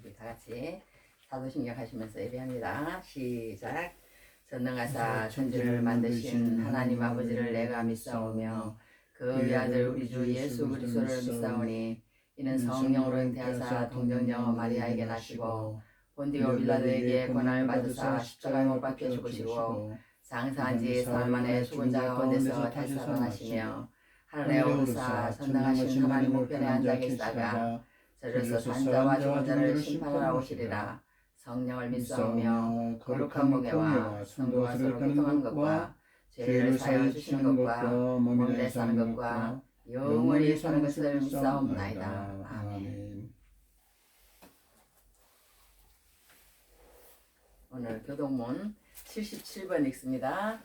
우리 다 같이 사도신경 하시면서 예배합니다. 시작. 전능하사 천지를 만드신 하나님 아버지를 내가 믿사오며 그의 아들 우리 주 예수 그리스도를 믿사오니 이는 성령으로 잉태하사 동정녀 마리아에게 나시고 본디오 빌라도에게 고난을 받으사 십자가에 못 박혀 죽으시고 장사한 지 사흘 만에 죽은 자 가운데서 다시 살아나시며 하늘에 오르사 전능하신 하나님 우편에 앉아 계시다가 저리서 산자와 죽은 자를 심판하러 오시리라. 성령을 믿사오며 거룩한 공예와 성도가 서로 교통하는 것과 죄를 사하여 주시는 것과 몸에 사는 것과 영원히 사는 것을 믿사옵나이다. 아멘. 오늘 교동문 77번 읽습니다.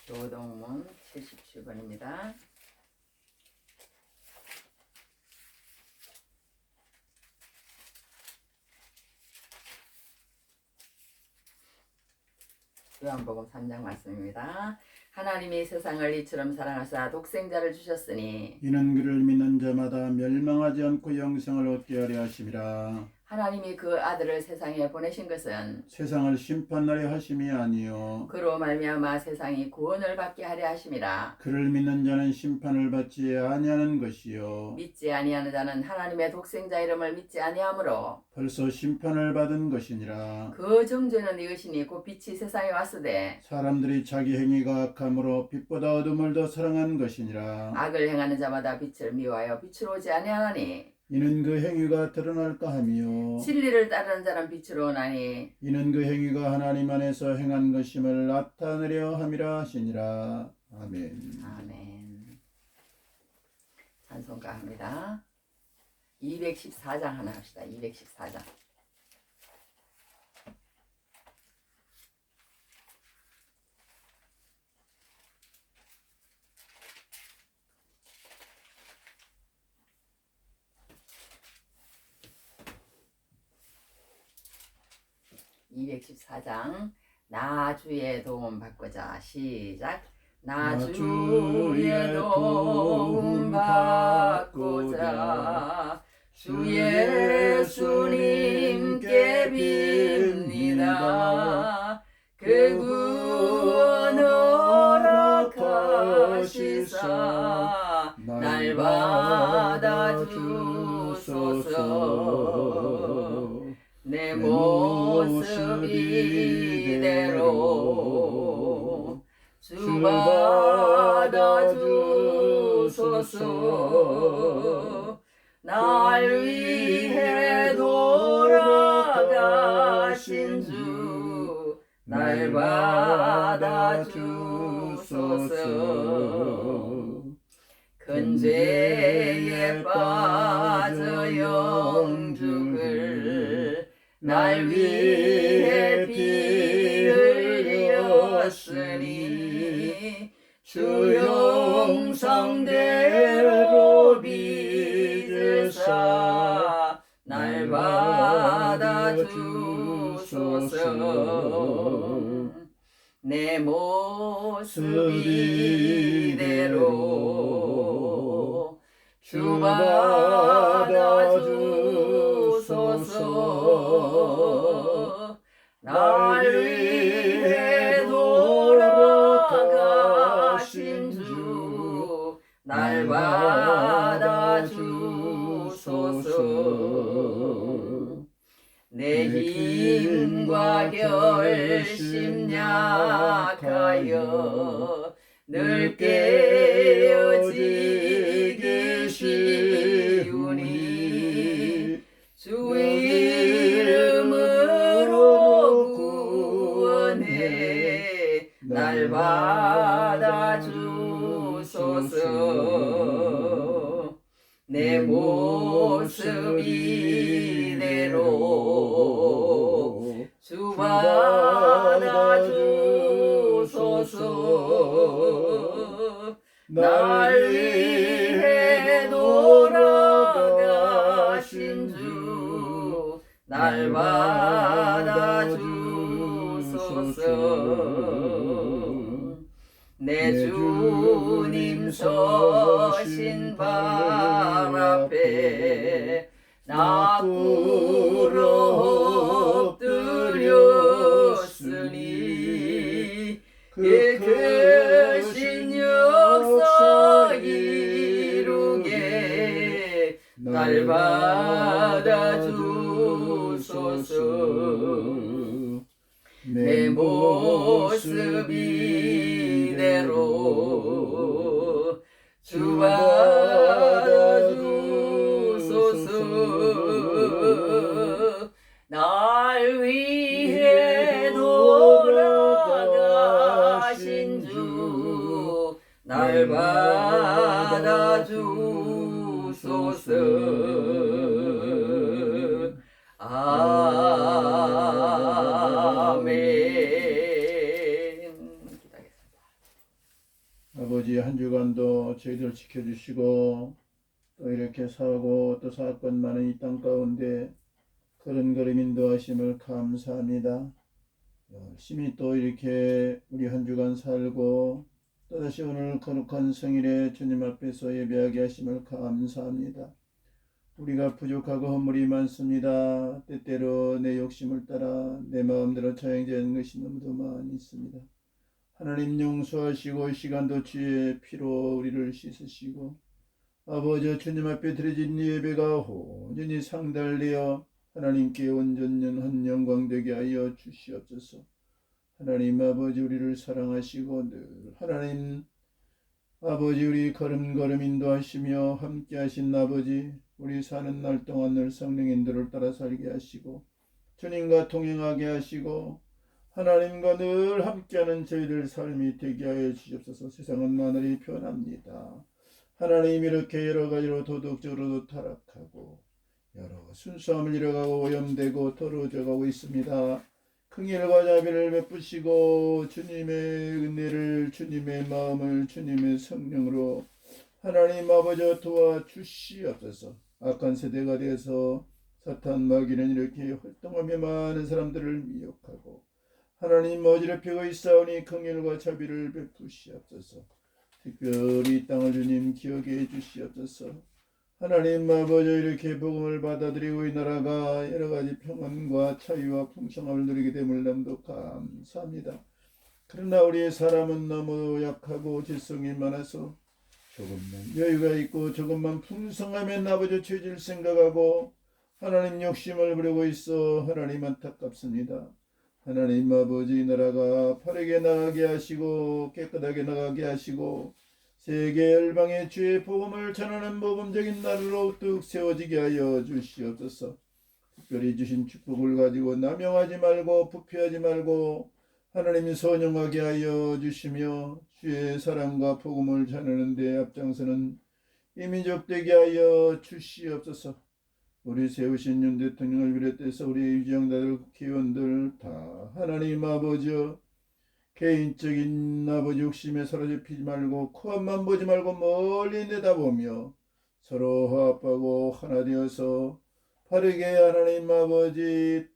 교동문 77번입니다. 요한복음 3장 말씀입니다. 하나님이 세상을 이처럼 사랑하사 독생자를 주셨으니 이는 그를 믿는 자마다 멸망하지 않고 영생을 얻게 하려 하심이라. 하나님이 그 아들을 세상에 보내신 것은 세상을 심판하려 하심이 아니요 그로 말미암아 세상이 구원을 받게 하려 하심이라. 그를 믿는 자는 심판을 받지 아니하는 것이요 믿지 아니하는 자는 하나님의 독생자 이름을 믿지 아니하므로 벌써 심판을 받은 것이니라. 그 정죄는 이것이니 곧 빛이 세상에 왔으되 사람들이 자기 행위가 악함으로 빛보다 어둠을 더 사랑한 것이니라. 악을 행하는 자마다 빛을 미워하여 빛으로 오지 아니하나니 이는 그 행위가 드러날까 하며 진리를 따르는 자는 빛으로 오나니 이는 그 행위가 하나님 안에서 행한 것임을 나타내려 함이라 하시니라. 아멘. 아멘. 찬송가 합니다. 214장 하나 합시다. 214장. 나 주의 도움 받고자. 시작. 나 주의 도움 받고자 주 예수님께 빕니다. 그 구원 허락하시사 날 받아주소서. 내 모습 이대로 주 받아주소서. 날 위해 돌아가신 주 날 받아주소서. 큰 죄에 빠져 영죽을 날 위해 피 흘렸으니 주 용성대로 빚으사 날 받아주소서. 내 모습 이대로 주 받아주소서. 날 위해 돌아가신 주 날 받아주소서. 내 힘과 결심 약하여 늘 깨어지기 쉬우니 주 이름으로 구원해 날 받아주소서. 내 모습 이대로 주 받아주소서. 날 위해 돌아가신 주 날 받아주소서. 내 내 주님 서신 발 앞에 나 꿇어 엎드렸으니 그 크신 역사 이루게 날 받아주소서. 내 모습 이대로 주 받아주소서. 날 위해 돌아가신 주 날 받아주소서. 아멘. 기도하겠습니다. 아버지, 한 주간도 저희들 지켜주시고 또 이렇게 사고 또 사건 많은 이 땅 가운데 걸음걸음 인도하심을 감사합니다. 열심히 또 이렇게 우리 한 주간 살고 또다시 오늘 거룩한 성일에 주님 앞에서 예배하게 하심을 감사합니다. 우리가 부족하고 허물이 많습니다. 때때로 내 욕심을 따라 내 마음대로 자행되는 것이 너무도 많이 있습니다. 하나님 용서하시고 시간도 주의 피로 우리를 씻으시고 아버지 주님 앞에 드려진 예배가 온전히 상달되어 하나님께 온전한 영광되게 하여 주시옵소서. 하나님 아버지, 우리를 사랑하시고 늘 하나님 아버지 우리 걸음걸음 인도하시며 함께 하신 아버지, 우리 사는 날 동안 늘 성령 인도를 따라 살게 하시고 주님과 동행하게 하시고 하나님과 늘 함께하는 저희들 삶이 되게 하여 주시옵소서. 세상은 마늘이 변합니다. 하나님 이렇게 여러 가지로 도덕적으로도 타락하고 여러 순수함을 잃어가고 오염되고 더러워져가고 있습니다. 긍휼과 자비를 베푸시고 주님의 은혜를, 주님의 마음을, 주님의 성령으로 하나님 아버지 도와주시옵소서. 악한 세대가 되어서 사탄 마귀는 이렇게 활동하며 많은 사람들을 미혹하고 하나님 어지럽히고 있사오니 긍휼과 자비를 베푸시옵소서. 특별히 이 땅을 주님 기억해 주시옵소서. 하나님 아버지 이렇게 복음을 받아들이고 이 나라가 여러가지 평안과 자유와 풍성함을 누리게 됨을 너무도 감사합니다. 그러나 우리의 사람은 너무 약하고 지성이 많아서 조금만 여유가 있고 조금만 풍성하면 아버지 죄질 생각하고 하나님 욕심을 부리고 있어 하나님 안타깝습니다. 하나님 아버지 이 나라가 바르게 나가게 하시고 깨끗하게 나가게 하시고 세계 열방의 주의 복음을 전하는 복음적인 나라로 우뚝 세워지게 하여 주시옵소서. 특별히 주신 축복을 가지고 남용하지 말고 부패하지 말고 하나님이 선용하게 하여 주시며 주의 사랑과 복음을 전하는 데 앞장서는 이민족 되게 하여 주시옵소서. 우리 세우신 윤 대통령을 비롯해서 우리 유정자들 국회의원들 다 하나님 아버지여 개인적인 아버지 욕심에 사로잡히지 말고 코앞만 보지 말고 멀리 내다보며 서로 화합하고 하나 되어서 바르게 하나님 아버지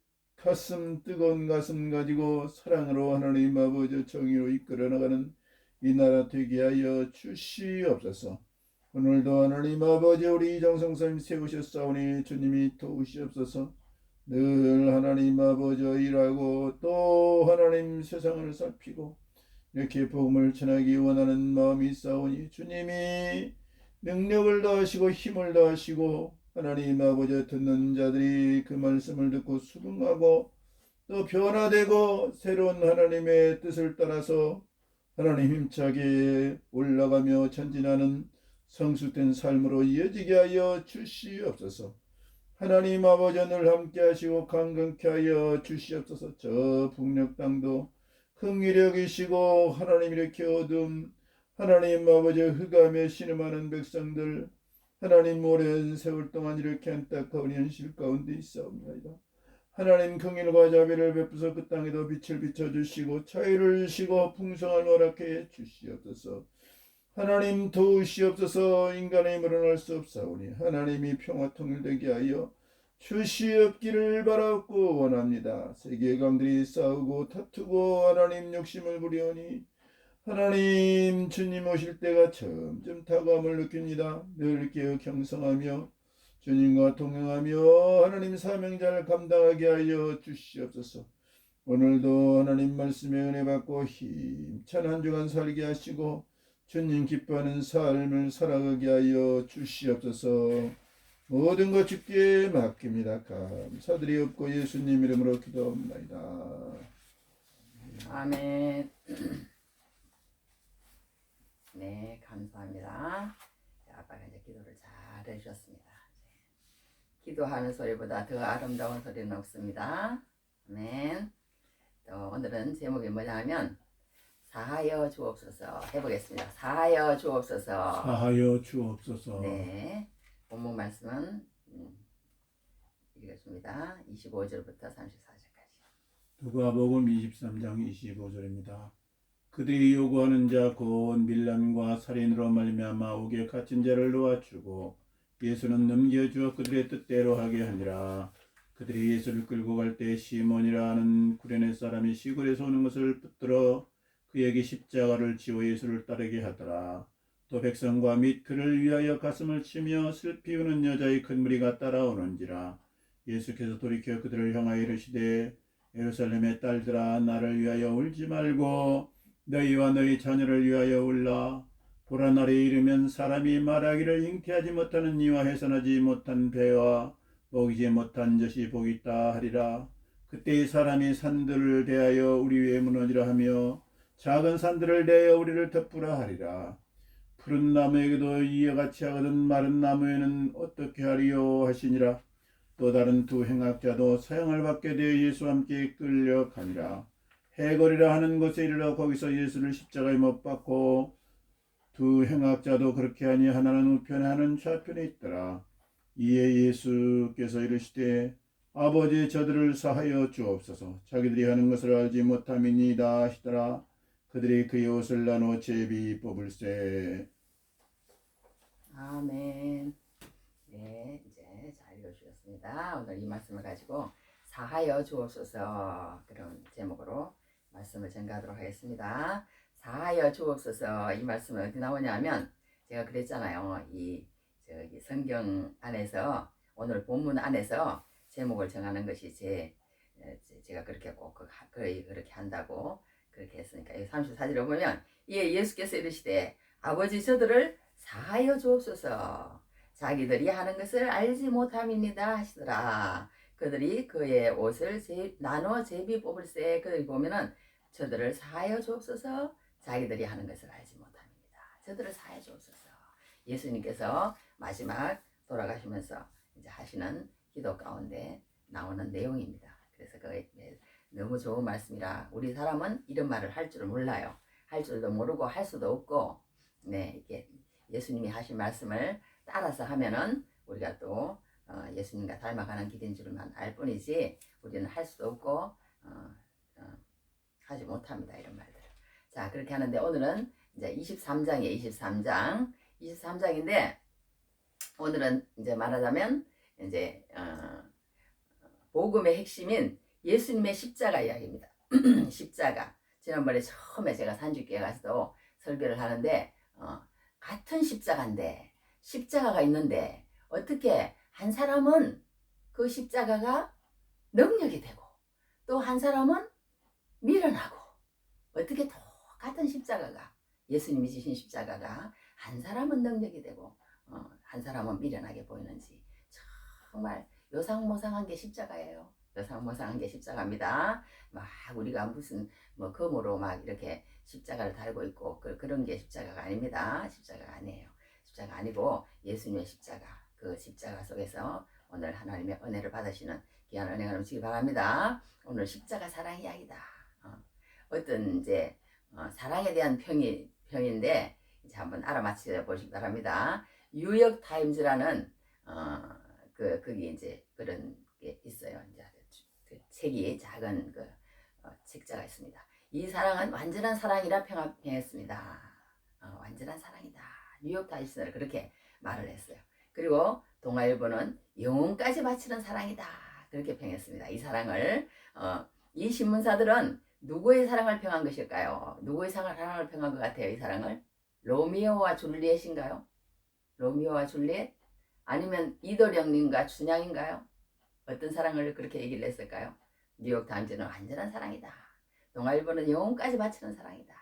뜨거운 가슴 가지고 사랑으로 하나님 아버지 정의로 이끌어 나가는 이 나라 되게 하여 주시옵소서. 오늘도 하나님 아버지 우리 이정성사님 세우셨사오니 주님이 도우시옵소서. 늘 하나님 아버지 일하고 또 하나님 세상을 살피고 이렇게 복음을 전하기 원하는 마음이 있사오니 주님이 능력을 더하시고 힘을 더하시고 하나님 아버지 듣는 자들이 그 말씀을 듣고 수긍하고 또 변화되고 새로운 하나님의 뜻을 따라서 하나님 힘차게 올라가며 전진하는 성숙된 삶으로 이어지게 하여 주시옵소서. 하나님 아버지 늘 함께 하시고 강건케 하여 주시옵소서. 저 북녘 땅도 긍휼히 여기시고 하나님 이렇게 어둠 하나님 아버지 흑암에 신음하는 백성들 하나님 오랜 세월 동안 이렇게 안타까운 현실 가운데 있사옵나이다. 하나님 긍휼과 자비를 베푸서 그 땅에도 빛을 비춰주시고 자유를 주시고 풍성한 허락해 주시옵소서. 하나님 도우시옵소서. 인간의 힘으로는 할 수 없사오니 하나님이 평화 통일되게 하여 주시옵기를 바라옵고 원합니다. 세계의 강들이 싸우고 다투고 하나님 욕심을 부리오니 하나님 주님 오실 때가 점점 다가옴을 느낍니다. 늘 깨어 경성하며 주님과 동행하며 하나님 사명자를 감당하게 하여 주시옵소서. 오늘도 하나님 말씀에 은혜 받고 힘찬 한 주간 살게 하시고 주님 기뻐하는 삶을 살아가게 하여 주시옵소서. 모든 것 주께 맡깁니다. 감사드리옵고 예수님 이름으로 기도합니다. 아멘. 네, 감사합니다. 자, 아빠가 이제 기도를 잘 해주셨습니다. 기도하는 소리보다 더 아름다운 소리는 없습니다. 아멘. 또 오늘은 제목이 뭐냐 하면 사하여 주옵소서 해보겠습니다. 사하여 주옵소서. 사하여 주옵소서. 네, 본문 말씀은 읽어줍니다. 25절부터 34절까지. 누가복음 23장 25절입니다. 그들이 요구하는 자 곧 밀란과 살인으로 말미암아 옥에 갇힌 자를 놓아주고 예수는 넘겨주어 그들의 뜻대로 하게 하니라. 그들이 예수를 끌고 갈 때 시몬이라 하는 구레네 사람이 시골에서 오는 것을 붙들어 그에게 십자가를 지워 예수를 따르게 하더라. 또 백성과 및 그를 위하여 가슴을 치며 슬피 우는 여자의 큰 무리가 따라오는지라. 예수께서 돌이켜 그들을 향하여 이르시되 예루살렘의 딸들아 나를 위하여 울지 말고 너희와 너희 자녀를 위하여 울라. 보라 날에 이르면 사람이 말하기를 잉태하지 못하는 이와 해산하지 못한 배와 먹이지 못한 젖이 복이 있다 하리라. 그때 사람이 산들을 대하여 우리 위에 무너지라 하며 작은 산들을 대하여 우리를 덮으라 하리라. 푸른 나무에게도 이와 같이 하거든 마른 나무에는 어떻게 하리요 하시니라. 또 다른 두 행악자도 사형을 받게 되어 예수와 함께 끌려가니라. 해거리라 하는 곳에 이르러 거기서 예수를 십자가에 못 박고 두 행악자도 그렇게 하니 하나는 우편에 하나는 좌편에 있더라. 이에 예수께서 이르시되 아버지 저들을 사하여 주옵소서. 자기들이 하는 것을 알지 못함이니이다 하시더라. 그들이 그의 옷을 나누어 제비 뽑을세. 아멘. 네, 이제 잘 읽어주셨습니다. 오늘 이 말씀을 가지고 사하여 주옵소서 그런 제목으로 말씀을 전가하도록 하겠습니다. 사하여 주옵소서 이 말씀은 어디 나오냐면 제가 그랬잖아요. 이 저기 성경 안에서 오늘 본문 안에서 제목을 정하는 것이 제가 그렇게 꼭 거의 그렇게 한다고 그렇게 했으니까 이 34절에 보면 예수께서 이르시되 아버지 저들을 사하여 주옵소서. 자기들이 하는 것을 알지 못함입니다 하시더라. 그들이 그의 옷을 나눠 제비 뽑을세. 그들이 보면은 저들을 사하여 주옵소서. 자기들이 하는 것을 알지 못함입니다. 저들을 사하여 주옵소서. 예수님께서 마지막 돌아가시면서 이제 하시는 기도 가운데 나오는 내용입니다. 그래서 너무 좋은 말씀이라 우리 사람은 이런 말을 할 줄을 몰라요. 할 줄도 모르고 할 수도 없고 네 이게 예수님이 하신 말씀을 따라서 하면은 우리가 또 예수님과 닮아가는 길인 줄만 알 뿐이지 우리는 할 수도 없고 하지 못합니다. 이런 말들. 자 그렇게 하는데 오늘은 이제 23장이에요. 23장인데 오늘은 이제 말하자면 이제 복음의 핵심인 예수님의 십자가 이야기입니다. 십자가. 지난번에 처음에 제가 산주교회 가서도 설교를 하는데 같은 십자가인데 십자가가 있는데 어떻게 한 사람은 그 십자가가 능력이 되고 또 한 사람은 미련하고 어떻게 똑같은 십자가가 예수님이 지신 십자가가 한 사람은 능력이 되고 한 사람은 미련하게 보이는지 정말 요상모상한 게 십자가예요. 요상모상한 게 십자가입니다. 막 우리가 무슨 뭐 금으로 막 이렇게 십자가를 달고 있고 그런 게 십자가가 아닙니다. 십자가가 아니에요. 십자가 아니고 예수님의 십자가 그 십자가 속에서 오늘 하나님의 은혜를 받으시는 귀한 은혜가 넘치기 바랍니다. 오늘 십자가 사랑 이야기다. 어떤 이제 사랑에 대한 평인데 이제 한번 알아맞혀 보시기 바랍니다. 뉴욕 타임즈라는 그게 이제 그런 게 있어요. 이제 그 책이 작은 그 책자가 있습니다. 이 사랑은 완전한 사랑이라 평했습니다. 완전한 사랑이다. 뉴욕 타임스는 그렇게 말을 했어요. 그리고 동아일보는 영혼까지 바치는 사랑이다. 그렇게 평했습니다. 이 사랑을 이 신문사들은 누구의 사랑을 평한 것일까요? 누구의 사랑을 평한 것 같아요, 이 사랑을? 로미오와 줄리엣인가요? 로미오와 줄리엣? 아니면 이도령님과 춘향인가요? 어떤 사랑을 그렇게 얘기를 했을까요? 뉴욕타임즈는 완전한 사랑이다. 동아일보는 영혼까지 바치는 사랑이다.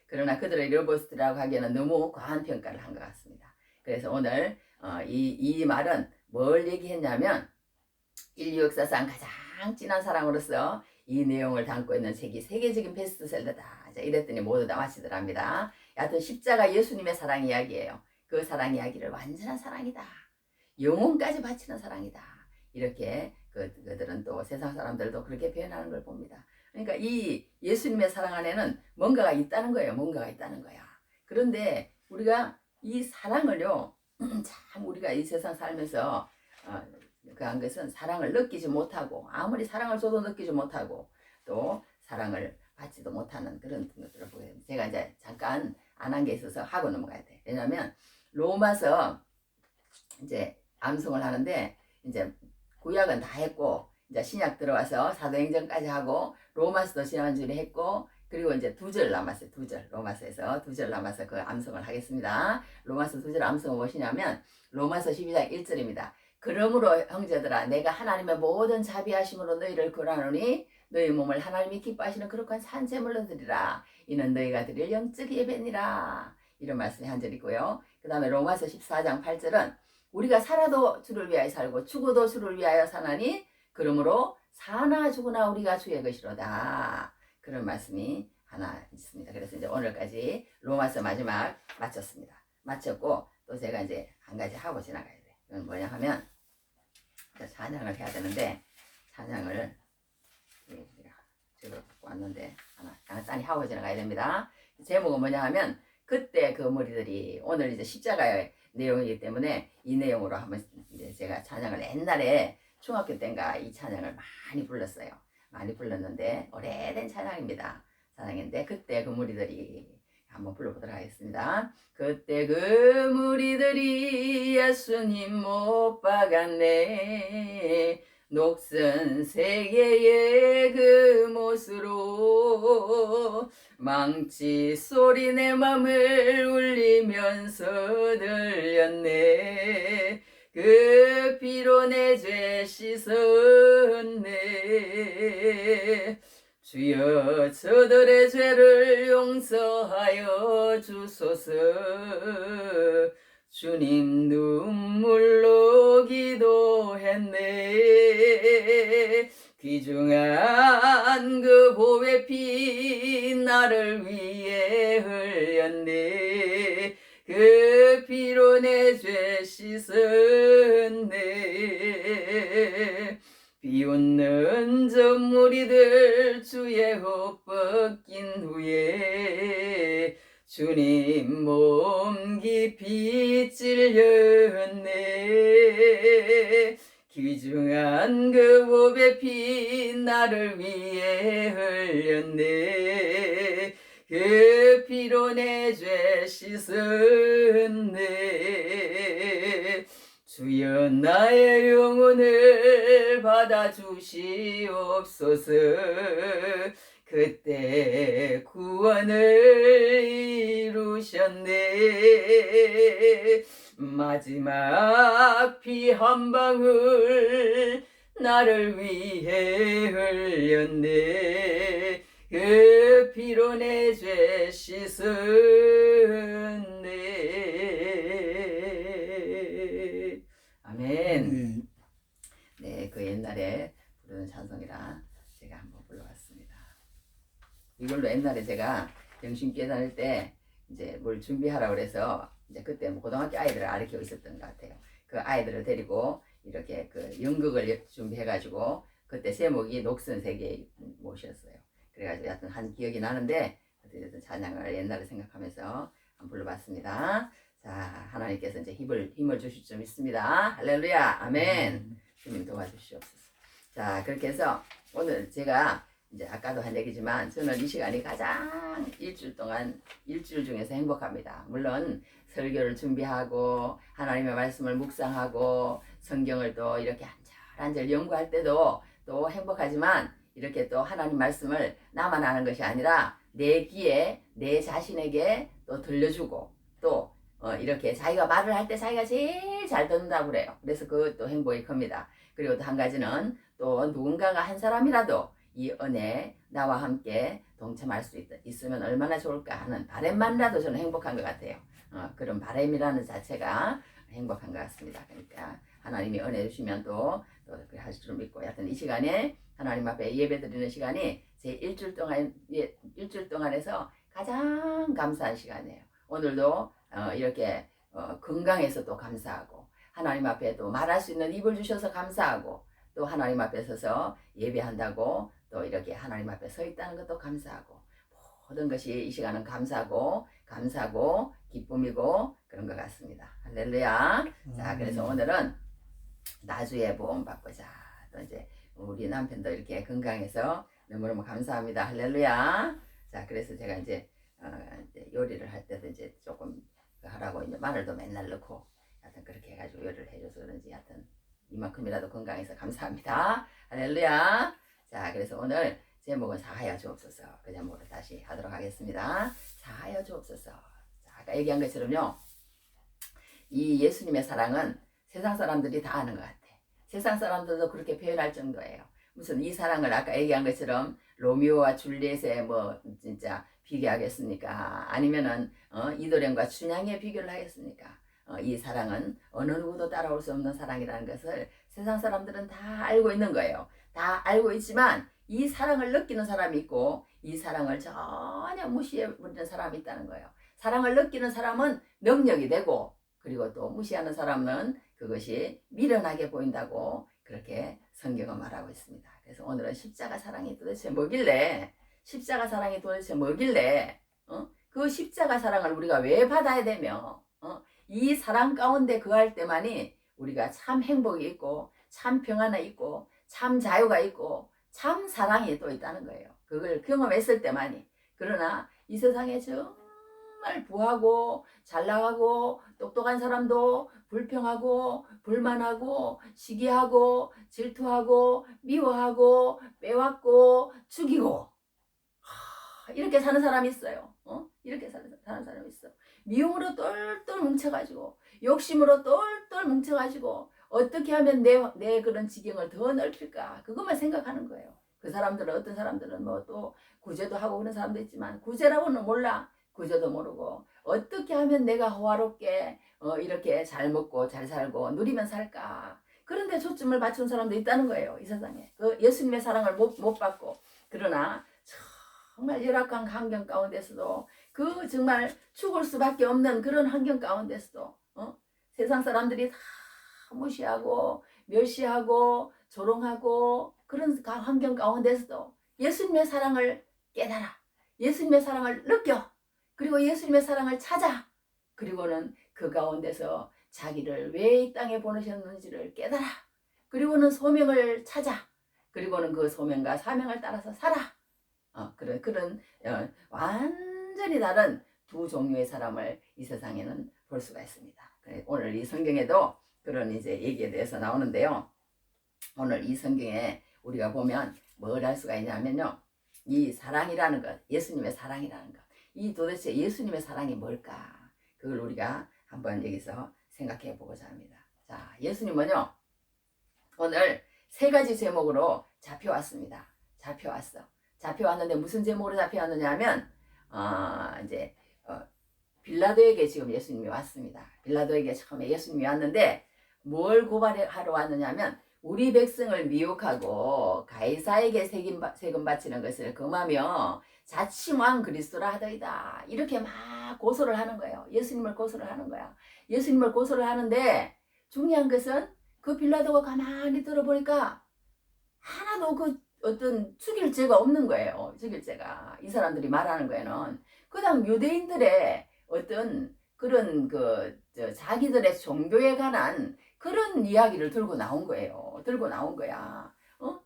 그러나 그들의 러버스트라고 하기에는 너무 과한 평가를 한 것 같습니다. 그래서 오늘 이 말은 뭘 얘기했냐면 인류 역사상 가장 진한 사랑으로서 이 내용을 담고 있는 책이 세계적인 베스트셀러다. 이랬더니 모두 다 마치더랍니다. 여하튼 십자가 예수님의 사랑 이야기예요. 그 사랑 이야기를 완전한 사랑이다. 영혼까지 바치는 사랑이다. 이렇게 그들은 또 세상 사람들도 그렇게 표현하는 걸 봅니다. 그러니까 이 예수님의 사랑 안에는 뭔가가 있다는 거예요. 뭔가가 있다는 거야. 그런데 우리가 이 사랑을요, 참 우리가 이 세상 살면서 그한 것은 사랑을 느끼지 못하고 아무리 사랑을 줘도 느끼지 못하고 또 사랑을 받지도 못하는 그런 것들을 보여요. 제가 이제 잠깐 안 한 게 있어서 하고 넘어가야 돼. 왜냐하면 로마서 이제 암송을 하는데 이제 구약은 다 했고 이제 신약 들어와서 사도행전까지 하고 로마서도 지난주에 했고 그리고 이제 2절 남았어요. 2절 로마서에서 2절 남아서 그 암송을 하겠습니다. 로마서 2절 암송은 무엇이냐면 로마서 12장 1절입니다. 그러므로 형제들아 내가 하나님의 모든 자비하심으로 너희를 구하노니 너희 몸을 하나님이 기뻐하시는 거룩한 산제물로 드리라. 이는 너희가 드릴 영적 예배니라. 이런 말씀이 한 절 있고요. 그 다음에 로마서 14장 8절은 우리가 살아도 주를 위하여 살고 죽어도 주를 위하여 사나니 그러므로 사나 죽으나 우리가 주의 것이로다. 그런 말씀이 하나 있습니다. 그래서 이제 오늘까지 로마서 마지막 마쳤습니다. 마쳤고 또 제가 이제 한 가지 하고 지나가야 돼요. 이건 뭐냐 하면 찬양을 해야 되는데 찬양을 제가 갖고 왔는데 하나 간단히 하고 지나가야 됩니다. 제목은 뭐냐 하면 그때 그 무리들이 오늘 이제 십자가의 내용이기 때문에 이 내용으로 한번 이제 제가 찬양을 옛날에 중학교 때인가 이 찬양을 많이 불렀어요. 많이 불렀는데 오래된 찬양입니다. 찬양인데 그때 그 무리들이 한번 불러보도록 하겠습니다. 그때 그 무리들이 예수님 못 박았네. 녹슨 세계의 그 못으로 망치 소리 내 맘을 울리면서 들렸네. 그 피로 내 죄 씻었네. 주여 저들의 죄를 용서하여 주소서. 주님 눈물로 기도했네. 귀중한 그 보배 피 나를 위해 흘렸네. 그 피로 내 죄 씻었네. 비웃는 저 무리들 주의 옷 벗긴 후에 주님 몸 깊이 찔렸네. 귀중한 그 보배 피 나를 위해 흘렸네. 그 피로 내 죄 씻었네. 주여 나의 영혼을 받아주시옵소서. 그때 구원을 이루셨네. 마지막 피 한 방울 나를 위해 흘렸네. 그 피로 내 죄 씻었네. 아멘. 네, 그 옛날에 부르는 찬송이라 제가 한번 불러봤습니다. 이걸로 옛날에 제가 영신교회 다닐 때 이제 뭘 준비하라고 그래서 이제 그때 고등학교 아이들을 가르치고 있었던 것 같아요. 그 아이들을 데리고 이렇게 그 연극을 준비해가지고 그때 제목이 녹슨 세계의 못이었어요. 그래가지고 여하튼 한 기억이 나는데 어쨌든 찬양을 옛날에 생각하면서 한번 불러봤습니다. 자, 하나님께서 이제 힘을 주실 줄 믿습니다. 할렐루야, 아멘. 주님 도와주시옵소서. 자, 그렇게 해서 오늘 제가 이제 아까도 한 얘기지만 저는 이 시간이 가장 일주일 동안 일주일 중에서 행복합니다. 물론 설교를 준비하고 하나님의 말씀을 묵상하고 성경을 또 이렇게 한절 한절 연구할 때도 또 행복하지만 이렇게 또 하나님 말씀을 나만 아는 것이 아니라 내 귀에 내 자신에게 또 들려주고 또 이렇게 자기가 말을 할 때 자기가 제일 잘 듣는다고 그래요. 그래서 그것도 행복이 큽니다. 그리고 또 한 가지는 또 누군가가 한 사람이라도 이 은혜 나와 함께 동참할 수 있으면 얼마나 좋을까 하는 바람만이라도 저는 행복한 것 같아요. 그런 바람이라는 자체가 행복한 것 같습니다. 그러니까 하나님이 은혜 주시면 또 그렇게 하실 줄 믿고, 여하튼 이 시간에 하나님 앞에 예배 드리는 시간이 제 일주일 동안에서 가장 감사한 시간이에요. 오늘도 이렇게 건강해서 또 감사하고, 하나님 앞에 또 말할 수 있는 입을 주셔서 감사하고, 또 하나님 앞에 서서 예배한다고 또 이렇게 하나님 앞에 서 있다는 것도 감사하고, 모든 것이 이 시간은 감사하고 기쁨이고 그런 것 같습니다. 할렐루야. 자, 그래서 오늘은 나주의 보험 받고자, 또 이제 우리 남편도 이렇게 건강해서 너무너무 감사합니다. 할렐루야. 자, 그래서 제가 이제 요리를 할 때도 이제 조금 하라고 이제 마늘도 맨날 넣고 하여튼 그렇게 해가지고 요리를 해줘서 그런지 하여튼 이만큼이라도 건강해서 감사합니다. 할렐루야. 자, 그래서 오늘 제목은 사하여 주옵소서, 그 제목으로 다시 하도록 하겠습니다. 사하여 주옵소서. 자, 아까 얘기한 것처럼요, 이 예수님의 사랑은 세상 사람들이 다 아는 것 같아. 세상 사람들도 그렇게 표현할 정도예요. 무슨 이 사랑을 아까 얘기한 것처럼 로미오와 줄리엣에 뭐 진짜 비교하겠습니까? 아니면은 이도련과 춘향의 비교를 하겠습니까? 이 사랑은 어느 누구도 따라올 수 없는 사랑이라는 것을 세상 사람들은 다 알고 있는 거예요. 다 알고 있지만 이 사랑을 느끼는 사람이 있고 이 사랑을 전혀 무시해버리는 사람이 있다는 거예요. 사랑을 느끼는 사람은 능력이 되고, 그리고 또 무시하는 사람은 그것이 미련하게 보인다고 그렇게 성경은 말하고 있습니다. 그래서 오늘은 십자가 사랑이 도대체 뭐길래, 십자가 사랑이 도대체 뭐길래 그 십자가 사랑을 우리가 왜 받아야 되며 이 사랑 가운데 거할 때만이 우리가 참 행복이 있고 참 평안이 있고 참 자유가 있고 참 사랑이 또 있다는 거예요. 그걸 경험했을 때만이. 그러나 이 세상에 정말 부하고 잘나가고 똑똑한 사람도 불평하고 불만하고 시기하고 질투하고 미워하고 빼앗고 죽이고 이렇게 사는 사람이 있어요. 이렇게 사는 사람이 있어. 미움으로 똘똘 뭉쳐가지고 욕심으로 똘똘 뭉쳐가지고 어떻게 하면 내 그런 지경을 더 넓힐까, 그것만 생각하는 거예요. 그 사람들은, 어떤 사람들은 뭐 또 구제도 하고 그런 사람도 있지만 구제라고는 몰라. 구제도 모르고 어떻게 하면 내가 호화롭게 이렇게 잘 먹고 잘 살고 누리면 살까, 그런데 초점을 맞춘 사람도 있다는 거예요. 이 세상에 그 예수님의 사랑을 못 받고, 그러나 정말 열악한 환경 가운데서도 그 정말 죽을 수밖에 없는 그런 환경 가운데서도 세상 사람들이 다 무시하고 멸시하고 조롱하고 그런 환경 가운데서도 예수님의 사랑을 깨달아, 예수님의 사랑을 느껴, 그리고 예수님의 사랑을 찾아, 그리고는 그 가운데서 자기를 왜 이 땅에 보내셨는지를 깨달아, 그리고는 소명을 찾아, 그리고는 그 소명과 사명을 따라서 살아. 그런 완전히 다른 두 종류의 사람을 이 세상에는 볼 수가 있습니다. 오늘 이 성경에도 그런 이제 얘기에 대해서 나오는데요. 오늘 이 성경에 우리가 보면 뭘 할 수가 있냐면요, 이 사랑이라는 것, 예수님의 사랑이라는 것, 이 도대체 예수님의 사랑이 뭘까, 그걸 우리가 한번 여기서 생각해 보고자 합니다. 자, 예수님은요 오늘 세 가지 제목으로 잡혀왔습니다. 잡혀왔는데 무슨 제목으로 잡혀왔느냐 하면 이제 빌라도에게 지금 예수님이 왔습니다. 빌라도에게 처음에 예수님이 왔는데 뭘 고발하러 왔느냐면 우리 백성을 미혹하고 가이사에게 세금 바치는 것을 금하며 자칭왕 그리스도라 하더이다, 이렇게 막 고소를 하는 거예요. 예수님을 고소를 하는 거야. 예수님을 고소를 하는데 중요한 것은 그 빌라도가 가만히 들어보니까 하나도 그 어떤 죽일 죄가 없는 거예요. 죽일 죄가. 이 사람들이 말하는 거에는 그냥 유대인들의 어떤 그런 자기들의 종교에 관한 그런 이야기를 들고 나온 거예요. 들고 나온 거야.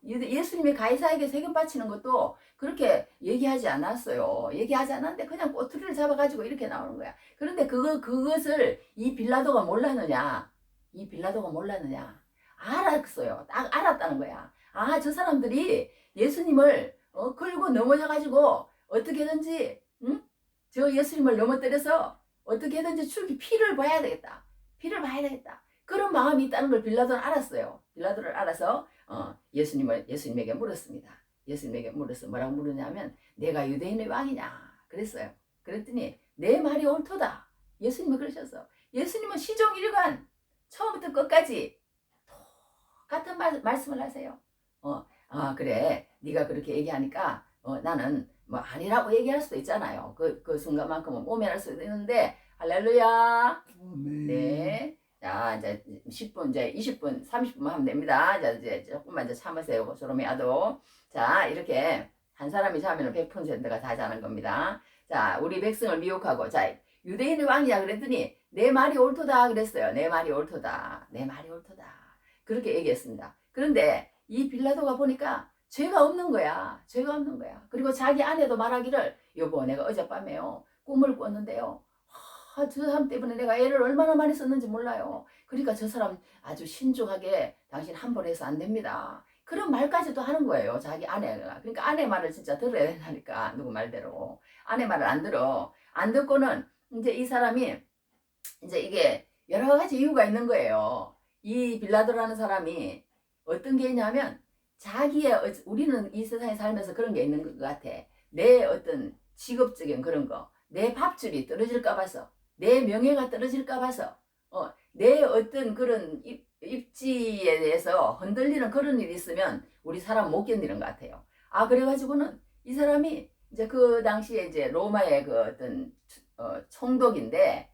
예수님이 가이사에게 세금 바치는 것도 그렇게 얘기하지 않았어요. 얘기하지 않았는데 그냥 꼬투리를 잡아가지고 이렇게 나오는 거야. 그런데 그것을 이 빌라도가 몰랐느냐? 알았어요. 딱 알았다는 거야. 아, 저 사람들이 예수님을 끌고 넘어져가지고 어떻게든지 저 예수님을 넘어뜨려서 어떻게든지 피를 봐야 되겠다. 피를 봐야 되겠다. 그런 마음이 있다는 걸 빌라도는 알았어요. 빌라도를 알아서 예수님에게 물었습니다. 예수님에게 물어서 뭐라고 물었냐면 내가 유대인의 왕이냐 그랬어요. 그랬더니 내 말이 옳도다. 예수님은 그러셨어. 예수님은 시종일관 처음부터 끝까지 똑같은 말씀을 하세요. 그래 네가 그렇게 얘기하니까 나는 뭐 아니라고 얘기할 수도 있잖아요. 그 순간만큼은 모면할 수도 있는데 할렐루야. 네. 자, 이제 10분, 이제 20분, 30분만 하면 됩니다. 자, 이제 조금만 이제 참으세요. 소로미아도. 자, 이렇게 한 사람이 자면 100%가 다 자는 겁니다. 자, 우리 백성을 미혹하고, 자, 유대인의 왕이야 그랬더니 내 말이 옳도다 그랬어요. 내 말이 옳도다. 내 말이 옳도다. 그렇게 얘기했습니다. 그런데 이 빌라도가 보니까 죄가 없는 거야. 죄가 없는 거야. 그리고 자기 아내도 말하기를 여보 내가 어젯밤에요. 꿈을 꿨는데요. 저 사람 때문에 내가 애를 얼마나 많이 썼는지 몰라요. 그러니까 저 사람 아주 신중하게 당신 함부로 해서 안 됩니다. 그런 말까지도 하는 거예요. 자기 아내가. 그러니까 아내 말을 진짜 들어야 된다니까. 누구 말대로. 아내 말을 안 들어. 안 듣고는 이제 이 사람이 이제 이게 여러 가지 이유가 있는 거예요. 이 빌라도라는 사람이 어떤 게 있냐면 우리는 이 세상에 살면서 그런 게 있는 것 같아. 내 어떤 직업적인 그런 거. 내 밥줄이 떨어질까 봐서. 내 명예가 떨어질까 봐서 내 어떤 그런 입지에 대해서 흔들리는 그런 일이 있으면 우리 사람 못 견디는 것 같아요. 그래가지고는 이 사람이 이제 그 당시에 이제 로마의 그 어떤 총독인데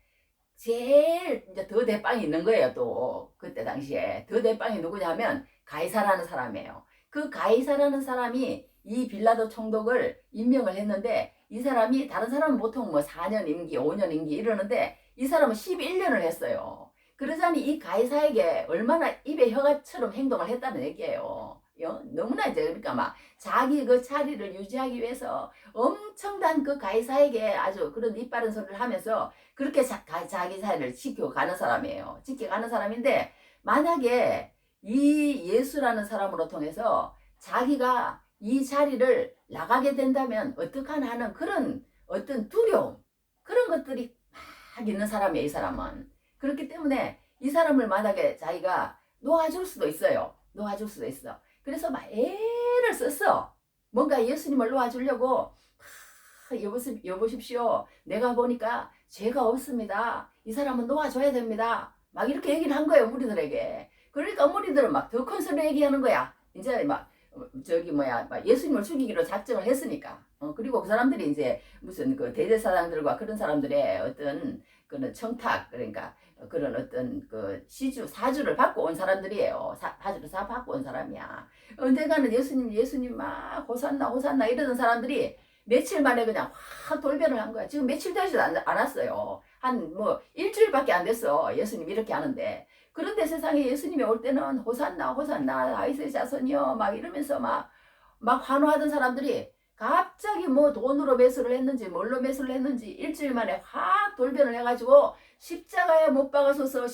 제일 이제 더 대빵이 있는 거예요. 또 그때 당시에 더 대빵이 누구냐면 가이사라는 사람이에요. 그 가이사라는 사람이 이 빌라도 총독을 임명을 했는데 이 사람이 다른 사람은 보통 뭐 4년 임기, 5년 임기 이러는데 이 사람은 11년을 했어요. 그러자니 이 가이사에게 얼마나 입에 혀가처럼 행동을 했다는 얘기예요. 너무나 이제 그러니까 막 자기 그 자리를 유지하기 위해서 엄청난 그 가이사에게 아주 그런 이빠른 소리를 하면서 그렇게 자기 사회를 지켜가는 사람이에요. 지켜가는 사람인데 만약에 이 예수라는 사람으로 통해서 자기가 이 자리를 나가게 된다면 어떡하나 하는 그런 어떤 두려움 그런 것들이 막 있는 사람이에요. 이 사람은. 그렇기 때문에 이 사람을 만약에 자기가 놓아줄 수도 있어요. 놓아줄 수도 있어. 그래서 막 애를 썼어. 뭔가 예수님을 놓아주려고 여보십시오. 내가 보니까 죄가 없습니다. 이 사람은 놓아줘야 됩니다. 막 이렇게 얘기를 한 거예요. 무리들에게. 그러니까 무리들은 막 더 큰 소리로 얘기하는 거야. 이제 막 막 예수님을 죽이기로 작정을 했으니까. 그리고 그 사람들이 이제 무슨 그 대제사장들과 그런 사람들의 어떤 그런 청탁 그러니까 그런 어떤 그 사주를 받고 온 사람들이에요. 사주를 다 받고 온 사람이야. 언젠가는 예수님 막 호산나 이러던 사람들이 며칠 만에 그냥 확 돌변을 한 거야. 지금 며칠 되지도 않았어요. 한 뭐 일주일밖에 안 됐어. 예수님 이렇게 하는데. 그런데 세상에 예수님이 올 때는 호산나 다윗의 자손이여 막 이러면서 막 환호하던 사람들이 갑자기 뭐 돈으로 매수를 했는지 뭘로 매수를 했는지 일주일 만에 확 돌변을 해가지고 십자가에 못 박아서서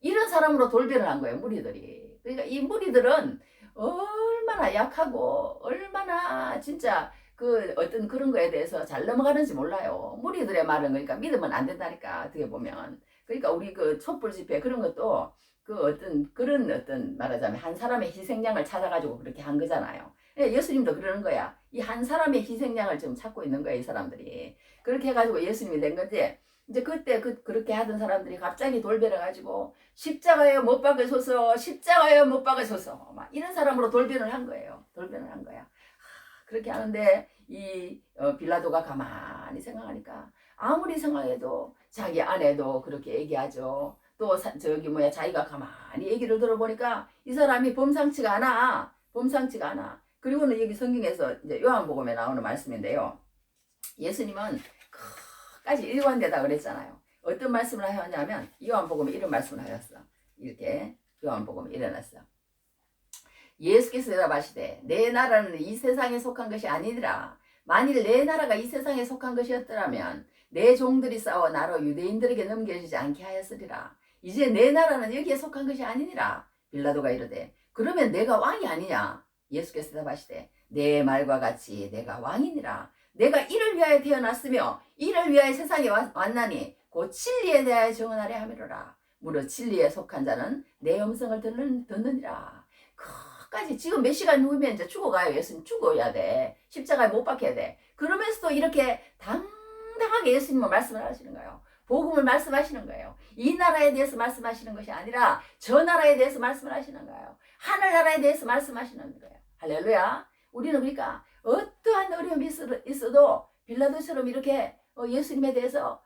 이런 사람으로 돌변을 한 거예요. 무리들이. 그러니까 이 무리들은 얼마나 약하고 얼마나 진짜 그 어떤 그런 거에 대해서 잘 넘어가는지 몰라요. 무리들의 말은 그러니까 믿으면 안 된다니까 어떻게 보면. 그러니까 우리 그 촛불 집회 그런 것도 그 어떤 그런 어떤 말하자면 한 사람의 희생양을 찾아가지고 그렇게 한 거잖아요. 예수님도 그러는 거야. 이 한 사람의 희생양을 지금 찾고 있는 거야 이 사람들이. 그렇게 해가지고 예수님이 된 건데 이제 그때 그렇게 하던 사람들이 갑자기 돌변해가지고 십자가에 못 박으소서 막 이런 사람으로 돌변을 한 거예요. 돌변을 한 거야. 그렇게 하는데 이 빌라도가 가만히 생각하니까 아무리 생각해도 자기 아내도 그렇게 얘기하죠. 또 자기가 가만히 얘기를 들어보니까 이 사람이 범상치가 않아. 그리고는 여기 성경에서 이제 요한복음에 나오는 말씀인데요. 예수님은 끝까지 일관되다 그랬잖아요. 어떤 말씀을 하셨냐면 요한복음에 이런 말씀을 하셨어. 이렇게 요한복음에 일어났어. 예수께서 대답하시되 내 나라는 이 세상에 속한 것이 아니니라. 만일 내 나라가 이 세상에 속한 것이었더라면 내 종들이 싸워 나로 유대인들에게 넘겨주지 않게 하였으리라. 이제 내 나라는 여기에 속한 것이 아니니라. 빌라도가 이르되 그러면 내가 왕이 아니냐? 예수께서 대답하시되 내 말과 같이 내가 왕이니라. 내가 이를 위하여 태어났으며 이를 위하여 세상에 왔나니 곧 진리에 대하여 증언하려 함이로라. 무릇 진리에 속한 자는 내 음성을 듣느니라. 끝까지 지금 몇 시간 후면 이제 죽어가요. 예수님 죽어야 돼. 십자가에 못 박혀야 돼. 그러면서도 이렇게 당당하게 예수님은 말씀을 하시는 거예요. 복음을 말씀하시는 거예요. 이 나라에 대해서 말씀하시는 것이 아니라 저 나라에 대해서 말씀을 하시는 거예요. 하늘나라에 대해서 말씀하시는 거예요. 할렐루야. 우리는 그러니까 어떠한 어려움이 있어도 빌라도처럼 이렇게 예수님에 대해서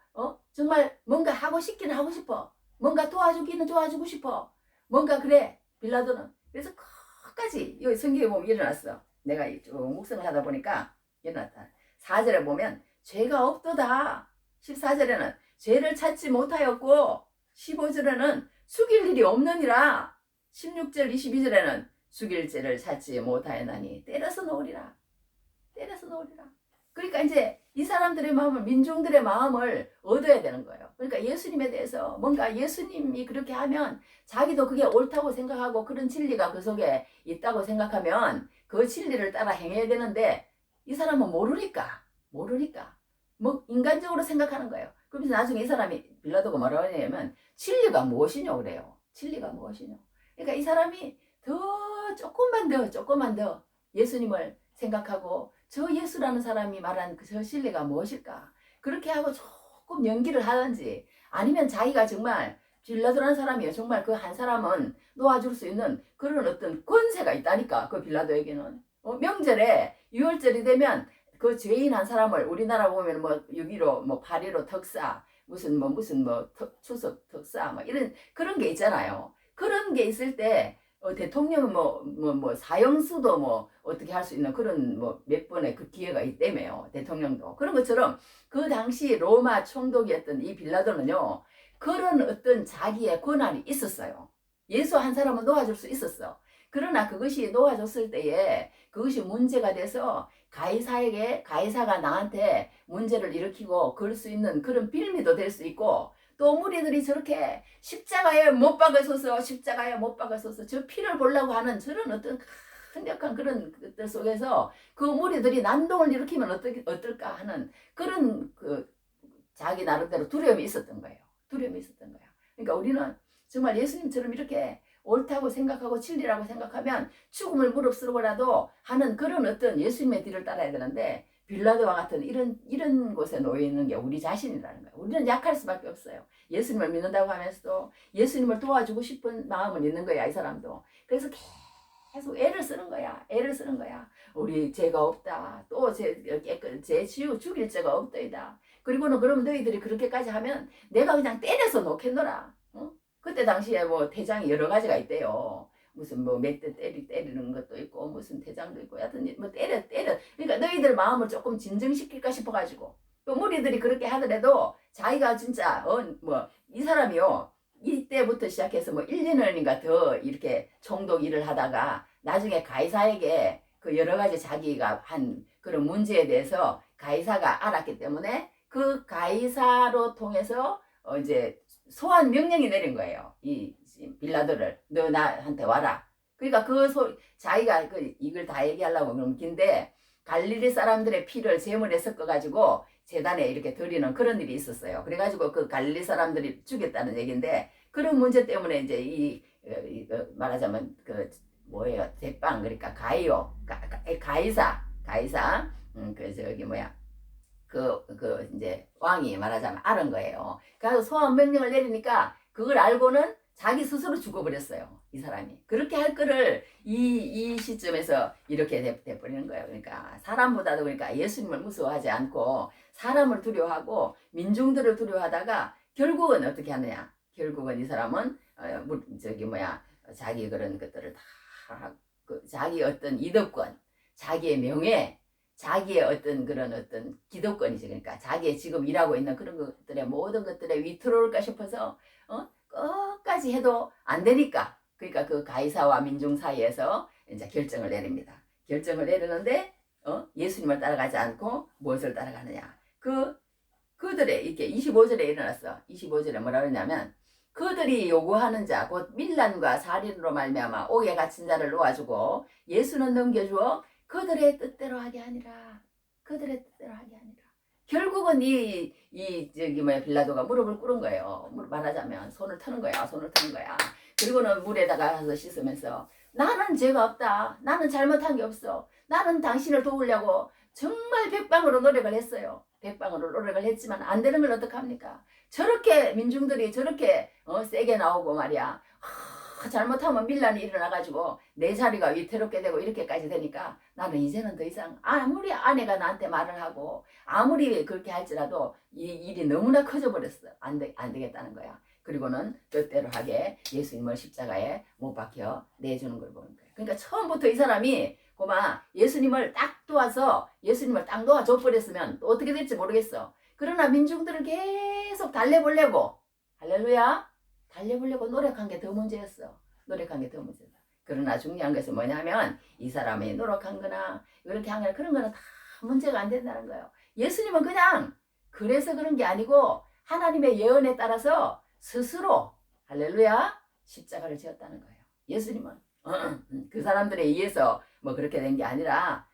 정말 뭔가 하고 싶기는 하고 싶어. 뭔가 도와주기는 도와주고 싶어. 뭔가 그래. 빌라도는. 그래서 끝까지 여기 성경에 보면 일어났어. 내가 묵상을 하다 보니까 일어났다. 4절에 보면 죄가 없도다. 14절에는 죄를 찾지 못하였고 15절에는 숙일 일이 없느니라. 16절 22절에는 숙일 죄를 찾지 못하였나니 때려서 놓으리라. 때려서 놓으리라. 그러니까 이제 이 사람들의 마음을, 민중들의 마음을 얻어야 되는 거예요. 그러니까 예수님에 대해서 뭔가 예수님이 그렇게 하면 자기도 그게 옳다고 생각하고 그런 진리가 그 속에 있다고 생각하면 그 진리를 따라 행해야 되는데 이 사람은 모르니까 뭐 인간적으로 생각하는 거예요. 그러면서 나중에 이 사람이 빌라도가 뭐라고 하냐면 진리가 무엇이냐 그래요. 진리가 무엇이냐. 그러니까 이 사람이 조금만 더 예수님을 생각하고 저 예수라는 사람이 말한 저 진리가 무엇일까? 그렇게 하고 조금 연기를 하든지 아니면 자기가 정말 빌라도라는 사람이요. 정말 그 한 사람은 놓아줄 수 있는 그런 어떤 권세가 있다니까. 그 빌라도에게는. 명절에 6월절이 되면 그 죄인 한 사람을 우리나라 보면 뭐 6.15, 뭐 8.15 특사, 무슨 추석 특사, 뭐 이런 그런 게 있잖아요. 그런 게 있을 때 대통령은 사형수도 뭐 어떻게 할 수 있는 그런 뭐 몇 번의 그 기회가 있다며요. 대통령도. 그런 것처럼 그 당시 로마 총독이었던 이 빌라도는요. 그런 어떤 자기의 권한이 있었어요. 예수 한 사람은 놓아줄 수 있었어. 그러나 그것이 놓아줬을 때에 그것이 문제가 돼서 가이사가 나한테 문제를 일으키고 그럴 수 있는 그런 빌미도 될 수 있고 또 무리들이 저렇게 십자가에 못 박아서서 저 피를 보려고 하는 저런 어떤 강력한 그런 것들 속에서 그 무리들이 난동을 일으키면 어떨까 하는 그런 자기 나름대로 두려움이 있었던 거예요. 그러니까 우리는 정말 예수님처럼 이렇게 옳다고 생각하고 진리라고 생각하면 죽음을 무릅쓰고라도 하는 그런 어떤 예수님의 뒤를 따라야 되는데 빌라도와 같은 이런 곳에 놓여 있는 게 우리 자신이라는 거예요. 우리는 약할 수밖에 없어요. 예수님을 믿는다고 하면서도 예수님을 도와주고 싶은 마음은 있는 거야, 이 사람도. 그래서 계속 애를 쓰는 거야. 우리 죄가 없다. 또 죄 죽일 죄가 없더이다. 그리고는 그럼 너희들이 그렇게까지 하면 내가 그냥 때려서 놓겠노라. 그때 당시에 뭐 태장이 여러 가지가 있대요. 무슨 뭐 몇 대 때리는 것도 있고 무슨 태장도 있고 하여튼 뭐 때려. 그러니까 너희들 마음을 조금 진정시킬까 싶어가지고 또 무리들이 그렇게 하더라도 자기가 진짜 이 사람이요. 이때부터 시작해서 뭐 1, 2년인가 더 이렇게 총독 일을 하다가 나중에 가이사에게 그 여러 가지 자기가 한 그런 문제에 대해서 가이사가 알았기 때문에 그 가이사로 통해서 이제 소환 명령이 내린 거예요. 이 빌라도를 너 나한테 와라. 그러니까 자기가 이걸 다 얘기하려고 그러면 긴데 갈릴리 사람들의 피를 제물에 섞어가지고 제단에 이렇게 드리는 그런 일이 있었어요. 그래가지고 그 갈릴리 사람들이 죽였다는 얘기인데 그런 문제 때문에 이제 말하자면 대빵 그러니까 가이사 이제 왕이 말하자면 알은 거예요. 그래서 소환 명령을 내리니까 그걸 알고는 자기 스스로 죽어버렸어요. 이 사람이. 그렇게 할 거를 이 시점에서 이렇게 돼버리는 거예요. 그러니까 사람보다도 그러니까 예수님을 무서워하지 않고 사람을 두려워하고 민중들을 두려워하다가 결국은 어떻게 하느냐. 결국은 이 사람은 자기 그런 것들을 다 자기 어떤 이득권, 자기의 명예, 자기의 어떤 기득권이지. 그러니까 자기의 지금 일하고 있는 그런 것들의 모든 것들에 위태로울까 싶어서 끝까지 해도 안 되니까 그러니까 그 가이사와 민중 사이에서 이제 결정을 내립니다. 결정을 내리는데 예수님을 따라가지 않고 무엇을 따라가느냐. 그들의 이렇게 25절에 일어났어. 25절에 뭐라 그러냐면 그들이 요구하는 자 곧 밀란과 살인으로 말미암아 옥에 갇힌 자를 놓아주고 예수는 넘겨주어 그들의 뜻대로 하게 아니라 그들의 뜻대로 하게 아니라 결국은 빌라도가 무릎을 꿇은 거예요. 말하자면 손을 터는 거야. 손을 터는 거야. 그리고는 물에다가 가서 씻으면서 나는 죄가 없다. 나는 잘못한 게 없어. 나는 당신을 도우려고 정말 백방으로 노력을 했어요. 백방으로 노력을 했지만 안 되는 걸 어떡합니까? 저렇게 민중들이 저렇게 세게 나오고 말이야. 잘못하면 밀란이 일어나가지고 내 자리가 위태롭게 되고 이렇게까지 되니까 나는 이제는 더 이상 아무리 아내가 나한테 말을 하고 아무리 그렇게 할지라도 이 일이 너무나 커져 버렸어. 안 되겠다는 거야. 그리고는 뜻대로 하게 예수님을 십자가에 못 박혀 내주는 걸 보는 거예요. 그러니까 처음부터 이 사람이 고마 예수님을 딱 도와서 예수님을 딱 놓아줘 버렸으면 또 어떻게 될지 모르겠어. 그러나 민중들을 계속 달래보려고 할렐루야 달래보려고 노력한 게 더 문제였어. 노력한 게 더 문제다. 그러나 중요한 것은 뭐냐면 이 사람이 노력한 거나 이렇게 한 거나 그런 거는 다 문제가 안 된다는 거예요. 예수님은 그냥 그래서 그런 게 아니고 하나님의 예언에 따라서 스스로 할렐루야 십자가를 지었다는 거예요. 예수님은 그 사람들에 의해서 뭐 그렇게 된 게 아니라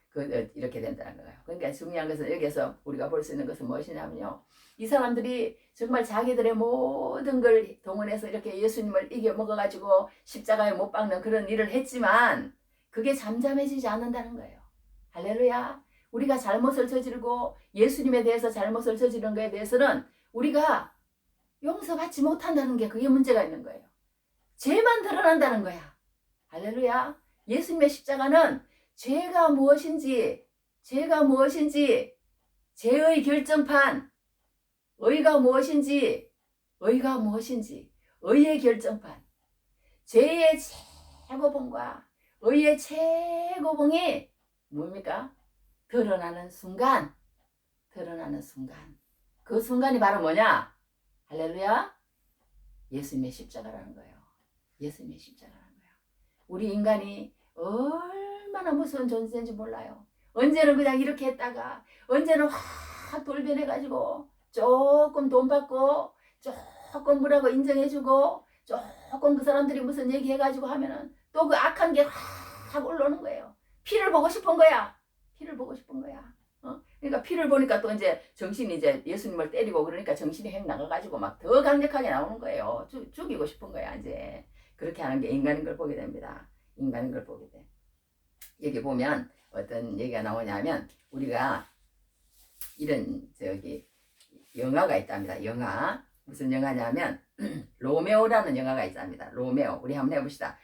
이렇게 된다는 거예요. 그러니까 중요한 것은 여기서 우리가 볼 수 있는 것은 무엇이냐면요. 이 사람들이 정말 자기들의 모든 걸 동원해서 이렇게 예수님을 이겨 먹어가지고 십자가에 못 박는 그런 일을 했지만 그게 잠잠해지지 않는다는 거예요. 할렐루야. 우리가 잘못을 저지르고 예수님에 대해서 잘못을 저지른 것에 대해서는 우리가 용서받지 못한다는 게 그게 문제가 있는 거예요. 죄만 드러난다는 거야. 할렐루야. 예수님의 십자가는 죄가 무엇인지 죄의 결정판 의가 무엇인지 의의 결정판 죄의 최고봉과 의의 최고봉이 뭡니까? 드러나는 순간 그 순간이 바로 뭐냐? 할렐루야 예수님의 십자가라는 거예요. 예수님의 십자가라는 거예요. 우리 인간이 얼마나 무서운 존재인지 몰라요. 언제는 그냥 이렇게 했다가 언제는 확 돌변해가지고 조금 돈 받고 조금 뭐라고 인정해주고 조금 그 사람들이 무슨 얘기해가지고 하면은 또 그 악한 게 확 올라오는 거예요. 피를 보고 싶은 거야. 그러니까 피를 보니까 또 이제 정신이 이제 예수님을 때리고 그러니까 정신이 행 나가가지고 막 더 강력하게 나오는 거예요. 죽이고 싶은 거야 이제. 그렇게 하는 게 인간인 걸 보게 됩니다. 인간인 걸 보게 돼. 여기 보면 어떤 얘기가 나오냐면 우리가 이런 영화가 있답니다. 영화 무슨 영화냐면 로메오라는 영화가 있답니다. 로메오 우리 한번 해봅시다.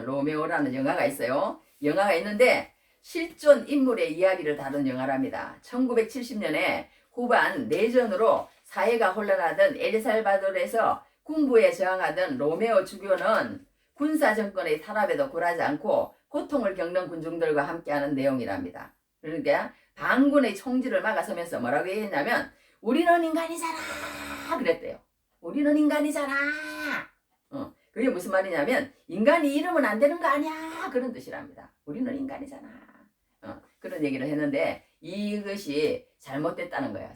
로메오라는 영화가 있어요. 영화가 있는데 실존 인물의 이야기를 다룬 영화랍니다. 1970년에 후반 내전으로 사회가 혼란하던 엘살바도르에서 군부에 저항하던 로메오 주교는 군사정권의 탄압에도 굴하지 않고 고통을 겪는 군중들과 함께하는 내용이랍니다. 그러니까 반군의 총질을 막아서면서 뭐라고 얘기했냐면 우리는 인간이잖아 그랬대요. 우리는 인간이잖아. 그게 무슨 말이냐면 인간이 이러면 안 되는 거 아니야 그런 뜻이랍니다. 우리는 인간이잖아. 그런 얘기를 했는데 이것이 잘못됐다는 거야.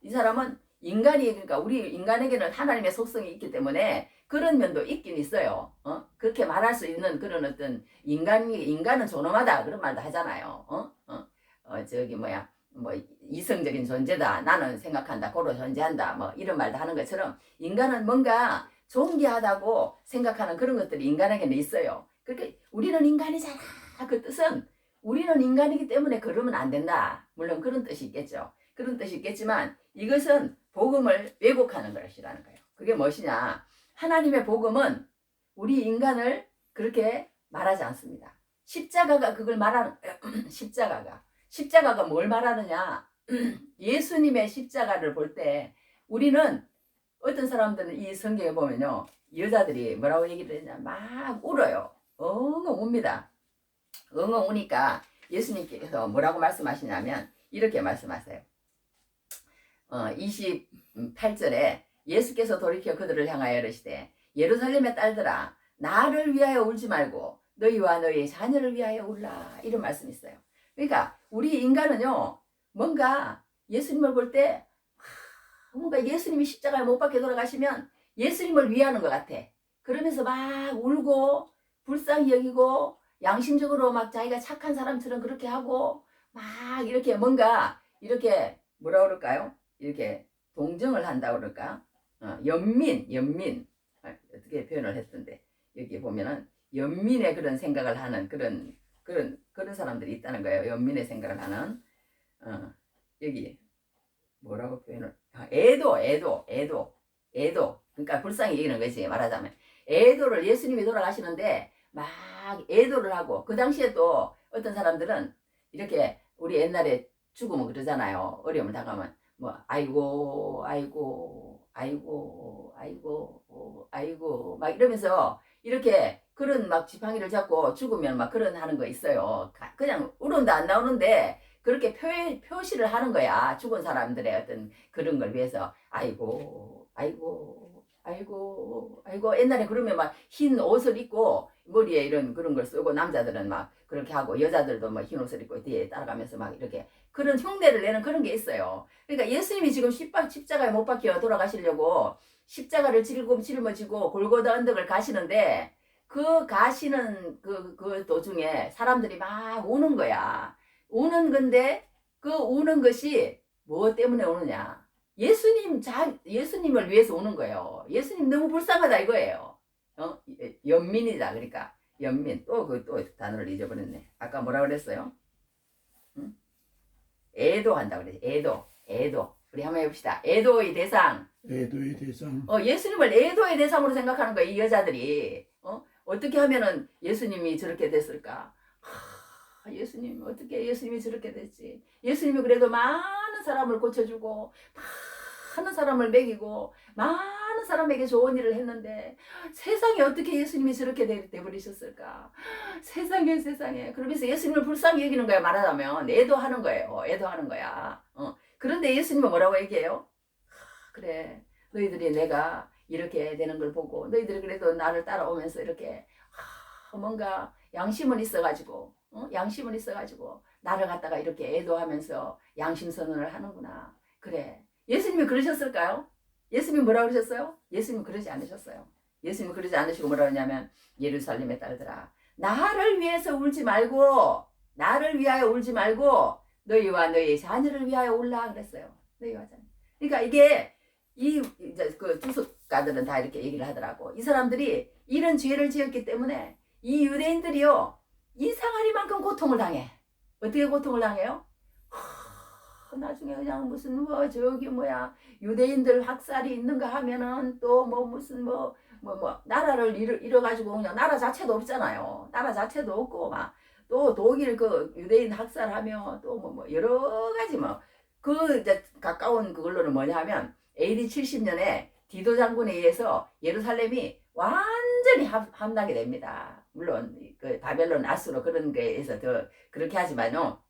이 사람은 인간이 그러니까 우리 인간에게는 하나님의 속성이 있기 때문에 그런 면도 있긴 있어요. 그렇게 말할 수 있는 그런 어떤 인간은 존엄하다 그런 말도 하잖아요. 뭐 이성적인 존재다. 나는 생각한다. 고로 존재한다. 뭐 이런 말도 하는 것처럼 인간은 뭔가 존귀하다고 생각하는 그런 것들이 인간에게는 있어요. 그러니까 우리는 인간이잖아. 그 뜻은 우리는 인간이기 때문에 그러면 안 된다. 물론 그런 뜻이 있겠죠. 그런 뜻이 있겠지만 이것은 복음을 왜곡하는 것이라는 거예요. 그게 무엇이냐? 하나님의 복음은 우리 인간을 그렇게 말하지 않습니다. 십자가가 그걸 말하는 십자가가 뭘 말하느냐? 예수님의 십자가를 볼 때 우리는 어떤 사람들은 이 성경에 보면요. 여자들이 뭐라고 얘기를 했냐? 막 울어요. 엉엉 웁니다. 엉엉 우니까 예수님께서 뭐라고 말씀하시냐면 이렇게 말씀하세요. 28절에 예수께서 돌이켜 그들을 향하여 이르시되 예루살렘의 딸들아 나를 위하여 울지 말고 너희와 너희의 자녀를 위하여 울라 이런 말씀이 있어요. 그러니까 우리 인간은요 뭔가 예수님을 볼 때 뭔가 예수님이 십자가에 못 박혀 돌아가시면 예수님을 위하는 것 같아. 그러면서 막 울고 불쌍히 여기고 양심적으로 막 자기가 착한 사람처럼 그렇게 하고 막 이렇게 뭔가 이렇게 뭐라 그럴까요? 이렇게 동정을 한다고 그럴까? 연민 어떻게 표현을 했던데 여기 보면은 연민의 그런 생각을 하는 그런 사람들이 있다는 거예요. 연민의 생각을 하는 여기 뭐라고 표현을 애도 그러니까 불쌍히 여기는 거지 말하자면 애도를 예수님이 돌아가시는데 막 애도를 하고 그 당시에 또 어떤 사람들은 이렇게 우리 옛날에 죽으면 그러잖아요. 어려움을 당하면 뭐 아이고 막 이러면서 이렇게 그런 막 지팡이를 잡고 죽으면 막 그런 하는 거 있어요. 그냥 울음도 안 나오는데 그렇게 표시를 하는 거야. 죽은 사람들의 어떤 그런 걸 위해서 아이고 옛날에 그러면 막 흰 옷을 입고 머리에 이런 그런 걸 쓰고 남자들은 막 그렇게 하고 여자들도 뭐 흰 옷을 입고 뒤에 따라가면서 막 이렇게 그런 흉내를 내는 그런 게 있어요. 그러니까 예수님이 지금 십자가에 못 박혀 돌아가시려고 십자가를 짊어지고 골고다 언덕을 가시는데 그 가시는 그 도중에 사람들이 막 우는 거야. 우는 건데 그 우는 것이 뭐 때문에 우느냐? 예수님을 위해서 우는 거예요. 예수님 너무 불쌍하다 이거예요. 연민이다. 그러니까 연민. 또 단어를 잊어버렸네. 아까 뭐라 그랬어요? 응? 애도한다 그랬지. 애도. 우리 한번 해봅시다. 애도의 대상. 애도의 대상. 예수님을 애도의 대상으로 생각하는 거예요. 이 여자들이. 어떻게 하면은 예수님이 저렇게 됐을까? 예수님 어떻게 예수님이 저렇게 됐지? 예수님이 그래도 많은 사람을 고쳐주고 많은 사람을 먹이고 많은 사람에게 좋은 일을 했는데 세상에 어떻게 예수님이 저렇게 돼버리셨을까? 세상에 그러면서 예수님을 불쌍히 여기는 거야. 말하자면 애도하는 거예요. 애도하는 거야. 그런데 예수님은 뭐라고 얘기해요? 그래 너희들이 내가 이렇게 되는 걸 보고 너희들이 그래도 나를 따라오면서 이렇게 뭔가 양심은 있어가지고 나를 갖다가 이렇게 애도하면서 양심 선언을 하는구나. 그래. 예수님이 그러셨을까요? 예수님이 뭐라 그러셨어요? 예수님이 그러지 않으셨어요. 예수님이 그러지 않으시고 뭐라 그러냐면 예루살렘의 딸들아 나를 위해서 울지 말고 나를 위하여 울지 말고 너희와 너희 자녀를 위하여 울라 그랬어요. 너희와 자녀. 그러니까 이게 이제 그 주석가들은 다 이렇게 얘기를 하더라고. 이 사람들이 이런 죄를 지었기 때문에 이 유대인들이요 이상하리만큼 고통을 당해. 어떻게 고통을 당해요? 나중에 그냥 무슨 저기 유대인들 학살이 있는가 하면은 또 무슨 나라를 잃어가지고 그냥 나라 자체도 없잖아요. 나라 자체도 없고 막 또 독일 그 유대인 학살하며 또 여러 가지 그 이제 가까운 그걸로는 뭐냐면 AD 70년에 디도 장군에 의해서 예루살렘이 완전히 함락이 됩니다. 물론 그 바벨론 아수르 그런 거에 의해서 더 그렇게 하지만요.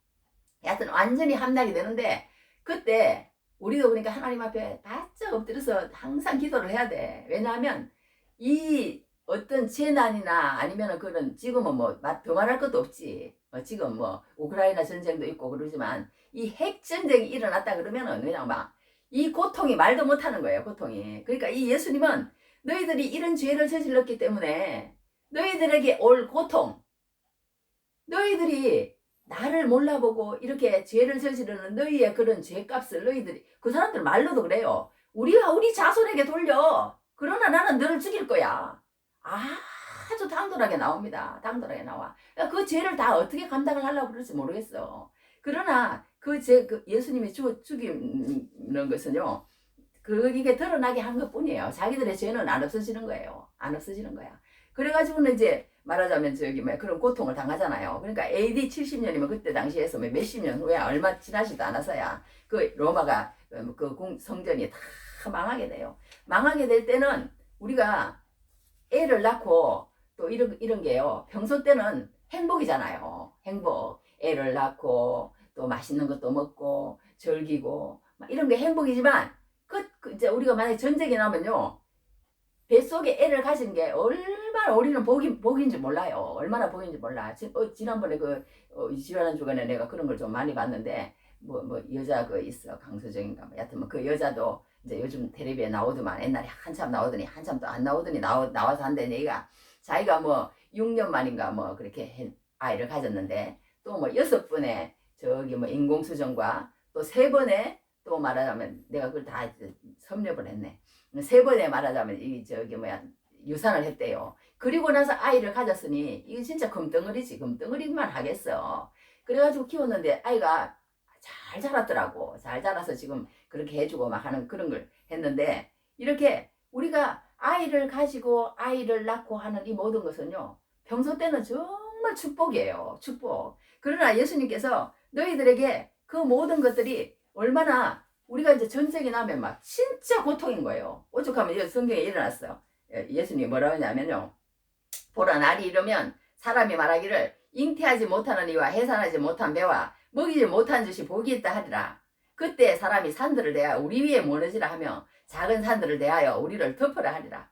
하여튼 완전히 함락이 되는데 그때 우리도 그러니까 하나님 앞에 바짝 엎드려서 항상 기도를 해야 돼. 왜냐하면 이 어떤 재난이나 아니면은 그런 지금은 더 말할 것도 없지. 지금 우크라이나 전쟁도 있고 그러지만 이 핵 전쟁이 일어났다 그러면은 그냥 이 고통이 말도 못하는 거예요. 고통이. 그러니까 이 예수님은 너희들이 이런 죄를 저질렀기 때문에 너희들에게 올 고통, 너희들이 나를 몰라보고 이렇게 죄를 저지르는 너희의 그런 죄값을 너희들이 그 사람들 말로도 그래요. 우리 자손에게 돌려. 그러나 나는 너를 죽일 거야. 아주 당돌하게 나옵니다. 당돌하게 나와. 그 죄를 다 어떻게 감당을 하려고 그럴지 모르겠어. 그러나 그 예수님이 죽이는 것은요. 그게 드러나게 한 것뿐이에요. 자기들의 죄는 안 없어지는 거예요. 안 없어지는 거야. 그래가지고는 이제 말하자면 그런 고통을 당하잖아요. 그러니까 AD 70년이면 그때 당시에서 몇십 년 후에 얼마 지나지도 않아서야 그 로마가 성전이 다 망하게 돼요. 망하게 될 때는 우리가 애를 낳고 또 이런 게요. 평소 때는 행복이잖아요. 행복. 애를 낳고 또 맛있는 것도 먹고 즐기고 이런 게 행복이지만 이제 우리가 만약에 전쟁이 나면요. 뱃속에 애를 가진 게 얼마나 우리는 복인지 몰라요. 얼마나 복인지 몰라. 지난번에 지난한 주간에 내가 그런 걸 좀 많이 봤는데 여자 있어 강서정인가 여하튼 그 여자도 이제 요즘 텔레비에 나오더만 옛날에 한참 나오더니 한참 또 안 나오더니 나와서 한다는 얘기가 자기가 뭐 6년 만인가 뭐 그렇게 아이를 가졌는데 또 뭐 6번의 저기 뭐 인공수정과 또 3번의 또 말하자면 내가 그걸 다 섭렵을 했네. 3번에 말하자면 이 저기 뭐야 유산을 했대요. 그리고 나서 아이를 가졌으니 이게 진짜 금덩어리지. 금덩어리만 하겠어. 그래가지고 키웠는데 아이가 잘 자랐더라고. 잘 자라서 지금 그렇게 해주고 막 하는 그런 걸 했는데 이렇게 우리가 아이를 가지고 아이를 낳고 하는 이 모든 것은요. 평소 때는 정말 축복이에요. 축복. 그러나 예수님께서 너희들에게 그 모든 것들이 얼마나 우리가 이제 전쟁이 나면 막 진짜 고통인 거예요. 오죽하면 성경에 일어났어요. 예수님이 뭐라고 하냐면요. 보라 날이 이르면 사람이 말하기를 잉태하지 못하는 이와 해산하지 못한 배와 먹이지 못한 젖이 복이 있다 하리라. 그때 사람이 산들을 대하여 우리 위에 무너지라 하며 작은 산들을 대하여 우리를 덮으라 하리라.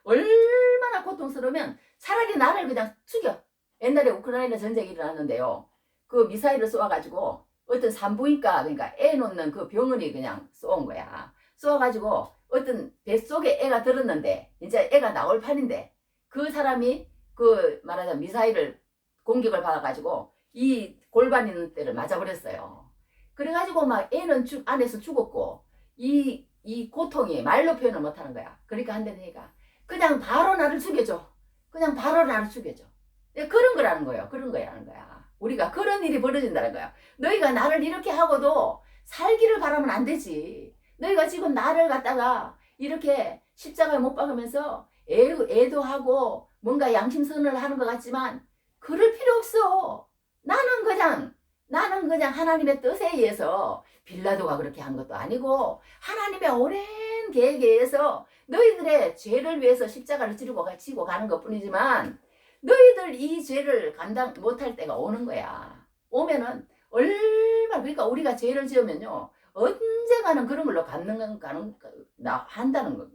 얼마나 고통스러우면 차라리 나를 그냥 죽여. 옛날에 우크라이나 전쟁이 일어났는데요. 그 미사일을 쏘아가지고 어떤 산부인과 그러니까 애 놓는 그 병원이 그냥 쏘은 거야. 쏘아가지고 어떤 뱃속에 애가 들었는데 이제 애가 나올 판인데 그 사람이 그 말하자면 미사일을 공격을 받아가지고 이 골반 있는 데를 맞아버렸어요. 그래가지고 막 애는 안에서 죽었고 이 고통이 말로 표현을 못하는 거야. 그러니까 한다는 얘기가 그냥 바로 나를 죽여줘. 그냥 바로 나를 죽여줘. 그런 거라는 거예요. 그런 거라는 거야. 우리가 그런 일이 벌어진다는 거야. 너희가 나를 이렇게 하고도 살기를 바라면 안 되지. 너희가 지금 나를 갖다가 이렇게 십자가에 못 박으면서 애도하고 뭔가 양심선언을 하는 것 같지만 그럴 필요 없어. 나는 그냥 하나님의 뜻에 의해서 빌라도가 그렇게 한 것도 아니고 하나님의 오랜 계획에 의해서 너희들의 죄를 위해서 십자가를 지고 가는 것 뿐이지만 너희들 이 죄를 감당 못할 때가 오는 거야. 오면은 얼마나 그러니까 우리가 죄를 지으면요 언젠가는 그런 걸로 한다는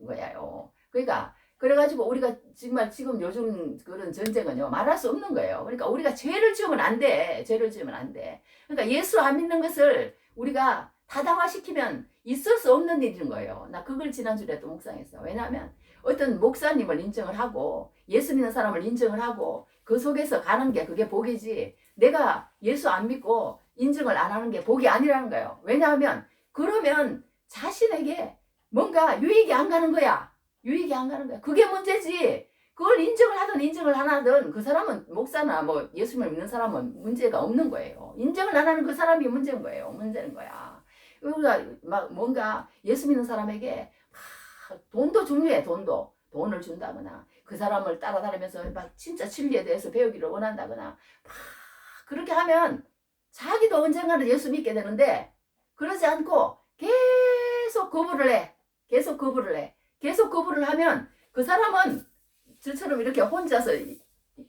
거야요. 그러니까 그래가지고 우리가 정말 지금 요즘 그런 전쟁은요 말할 수 없는 거예요. 그러니까 우리가 죄를 지으면 안 돼. 죄를 지으면 안 돼. 그러니까 예수 안 믿는 것을 우리가 타당화시키면 있을 수 없는 일인 거예요. 나 그걸 지난주에 또 묵상했어. 왜냐하면 어떤 목사님을 인정을 하고 예수 믿는 사람을 인정을 하고 그 속에서 가는 게 그게 복이지 내가 예수 안 믿고 인정을 안 하는 게 복이 아니라는 거예요. 왜냐하면 그러면 자신에게 뭔가 유익이 안 가는 거야. 유익이 안 가는 거야. 그게 문제지. 그걸 인정을 하든 인정을 안 하든 그 사람은 목사나 뭐 예수를 믿는 사람은 문제가 없는 거예요. 인정을 안 하는 그 사람이 문제인 거예요. 문제는 거야. 우리가 막 뭔가 예수 믿는 사람에게 돈도 중요해. 돈을 준다거나 그 사람을 따라다니면서 막 진짜 진리에 대해서 배우기를 원한다거나 막 그렇게 하면 자기도 언젠가는 예수 믿게 되는데 그러지 않고 계속 거부를 해. 계속 거부를 하면 그 사람은 저처럼 이렇게 혼자서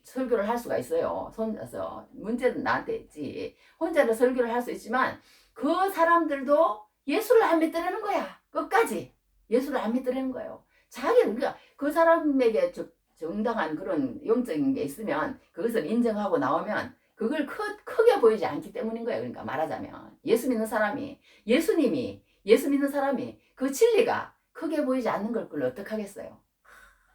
설교를 할 수가 있어요. 혼자서. 문제는 나한테 있지. 혼자서 설교를 할 수 있지만 그 사람들도 예수를 안 믿더라는 거야. 끝까지. 예수를 안 믿더라는 거예요. 우리가 그 사람에게 정당한 그런 영적인 게 있으면 그것을 인정하고 나오면 그걸 크게 보이지 않기 때문인 거예요. 그러니까 말하자면 예수 믿는 사람이 예수 믿는 사람이 그 진리가 크게 보이지 않는 걸 어떻게 하겠어요.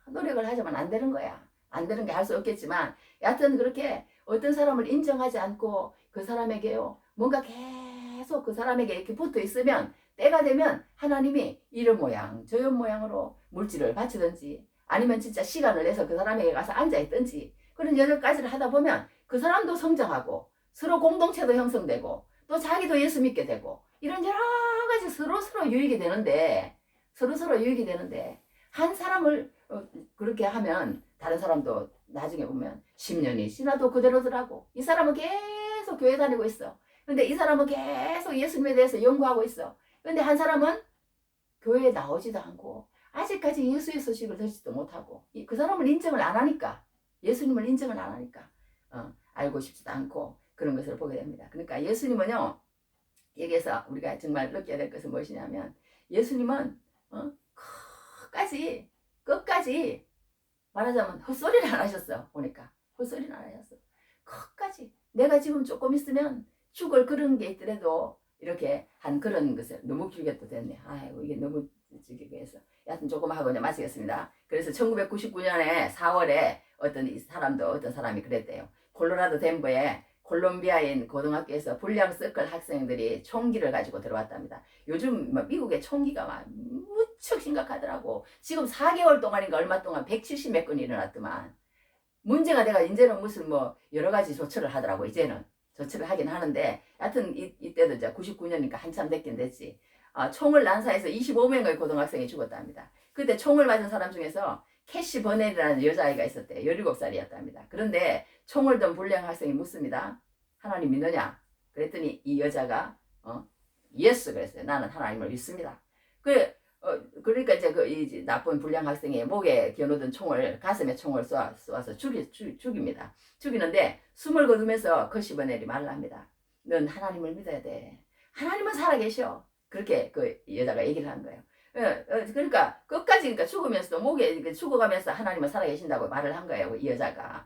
노력을 하지만 안 되는 거야. 안 되는 게 할 수 없겠지만 여하튼 그렇게 어떤 사람을 인정하지 않고 그 사람에게요 뭔가 계속 그 사람에게 이렇게 붙어 있으면 때가 되면 하나님이 이런 모양 저런 모양으로 물질을 바치든지 아니면 진짜 시간을 내서 그 사람에게 가서 앉아있든지 그런 여러 가지를 하다 보면 그 사람도 성장하고 서로 공동체도 형성되고 또 자기도 예수 믿게 되고 이런 여러 가지 서로 유익이 되는데 한 사람을 그렇게 하면 다른 사람도 나중에 보면 10년이 지나도 그대로더라고. 이 사람은 계속 교회 다니고 있어. 근데 이 사람은 계속 예수님에 대해서 연구하고 있어. 근데 한 사람은 교회에 나오지도 않고 아직까지 예수의 소식을 듣지도 못하고 그 사람을 인정을 안 하니까 예수님을 인정을 안 하니까 알고 싶지도 않고 그런 것을 보게 됩니다. 그러니까 예수님은요 여기에서 우리가 정말 느껴야 될 것은 무엇이냐면 예수님은 끝까지 말하자면 헛소리를 안 하셨어. 보니까 헛소리는 안 하셨어. 끝까지 내가 지금 조금 있으면 죽을 그런 게 있더라도 이렇게 한 그런 것을 너무 길게 또 됐네. 아이고 이게 너무 길게 해서 여하튼 조금 하고 이제 마치겠습니다. 그래서 1999년에 4월에 어떤 사람이 그랬대요. 콜로라도 덴버에 콜롬비아인 고등학교에서 불량 서클 학생들이 총기를 가지고 들어왔답니다. 요즘 뭐 미국의 총기가 막 무척 심각하더라고. 지금 4개월 동안인가 얼마 동안 170 몇 건이 일어났더만. 문제가 내가 이제는 무슨 뭐 여러 가지 조처를 하더라고. 이제는 조처를 하긴 하는데 하여튼 이때도 이제 99년이니까 한참 됐긴 됐지. 총을 난사해서 25명의 고등학생이 죽었답니다. 그때 총을 맞은 사람 중에서 캐시 버넬이라는 여자아이가 있었대요. 17살이었답니다. 그런데 총을 든 불량 학생이 묻습니다. 하나님 믿느냐? 그랬더니 이 여자가 예스 그랬어요. 나는 하나님을 믿습니다. 그러니까 이제 이 나쁜 불량 학생의 목에 겨누던 총을 가슴에 총을 쏘아서 죽입니다. 죽이는데 숨을 거두면서 캐시 버넬이 말을 합니다. 넌 하나님을 믿어야 돼. 하나님은 살아계셔. 그렇게 그 여자가 얘기를 한 거예요. 그러니까 끝까지 그러니까 죽으면서도 목에 죽어가면서 하나님은 살아계신다고 말을 한 거예요. 이 여자가.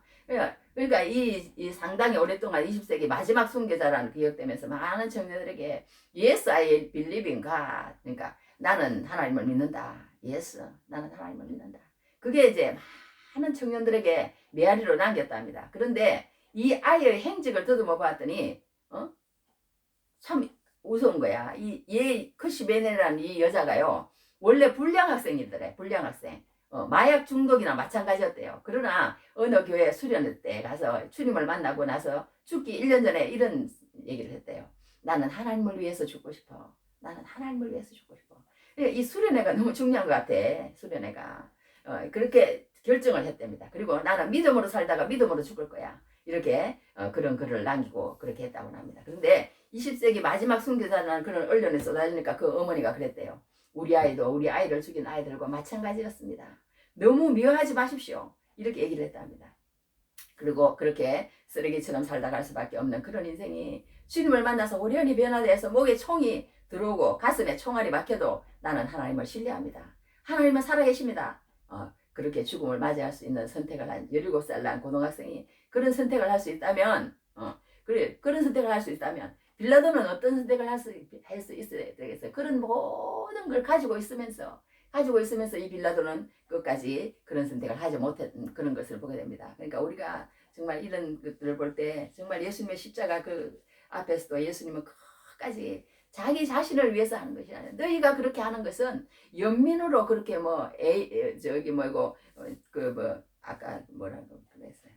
그러니까 이 상당히 오랫동안 20세기 마지막 순교자라는 기억되면서 많은 청년들에게 Yes, I believe in God. 그러니까 나는 하나님을 믿는다. Yes, 나는 하나님을 믿는다. 그게 이제 많은 청년들에게 메아리로 남겼답니다. 그런데 이 아이의 행적을 더듬어 봤더니 참 무서운 거야. 커시 베네라는 이 여자가요. 원래 불량 학생이더래. 불량 학생. 마약 중독이나 마찬가지였대요. 그러나 어느 교회 수련회 때 가서 주님을 만나고 나서 죽기 1년 전에 이런 얘기를 했대요. 나는 하나님을 위해서 죽고 싶어. 나는 하나님을 위해서 죽고 싶어. 이 수련회가 너무 중요한 것 같아. 수련회가. 그렇게 결정을 했답니다. 그리고 나는 믿음으로 살다가 믿음으로 죽을 거야. 이렇게 그런 글을 남기고 그렇게 했다고 합니다. 그런데 20세기 마지막 순교자라는 그런 언론에 쏟아지니까 그 어머니가 그랬대요. 우리 아이를 죽인 아이들과 마찬가지였습니다. 너무 미워하지 마십시오. 이렇게 얘기를 했답니다. 그리고 그렇게 쓰레기처럼 살다 갈 수밖에 없는 그런 인생이 주님을 만나서 오련히 변화돼서 목에 총이 들어오고 가슴에 총알이 막혀도 나는 하나님을 신뢰합니다. 하나님은 살아계십니다. 그렇게 죽음을 맞이할 수 있는 선택을 한 17살 난 고등학생이 그런 선택을 할 수 있다면 그런 선택을 할 수 있다면 빌라도는 어떤 선택을 할 수 있어야 되겠어요. 그런 모든 걸 가지고 있으면서 이 빌라도는 끝까지 그런 선택을 하지 못했던 그런 것을 보게 됩니다. 그러니까 우리가 정말 이런 것들을 볼 때 정말 예수님의 십자가 그 앞에서도 예수님은 끝까지 자기 자신을 위해서 하는 것이 아니라 너희가 그렇게 하는 것은 연민으로 그렇게 아까 뭐라고 그랬어요.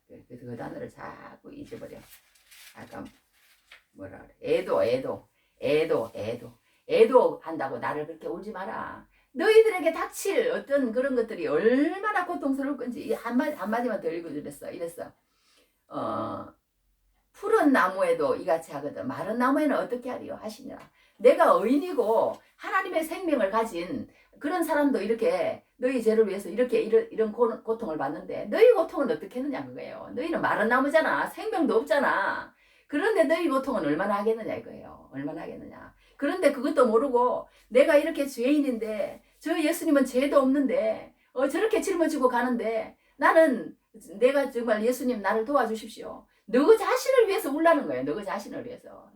그 단어를 자꾸 잊어버려. 아까 뭐라 그래. 애도 한다고 나를 그렇게 울지 마라. 너희들에게 닥칠 어떤 그런 것들이 얼마나 고통스러울 건지 한마디만 더 읽어주랬어. 이랬어. 푸른 나무에도 이같이 하거든 마른 나무에는 어떻게 하리요 하시니라. 내가 의인이고 하나님의 생명을 가진 그런 사람도 이렇게 너희 죄를 위해서 이런 고통을 받는데 너희 고통은 어떻게 했느냐 그거예요. 너희는 마른 나무잖아. 생명도 없잖아. 그런데 너희 고통은 얼마나 하겠느냐 이거예요. 얼마나 하겠느냐. 그런데 그것도 모르고 내가 이렇게 죄인인데 저 예수님은 죄도 없는데 저렇게 짊어지고 가는데 내가 정말 예수님 나를 도와주십시오. 너 자신을 위해서 울라는 거예요. 너 자신을 위해서.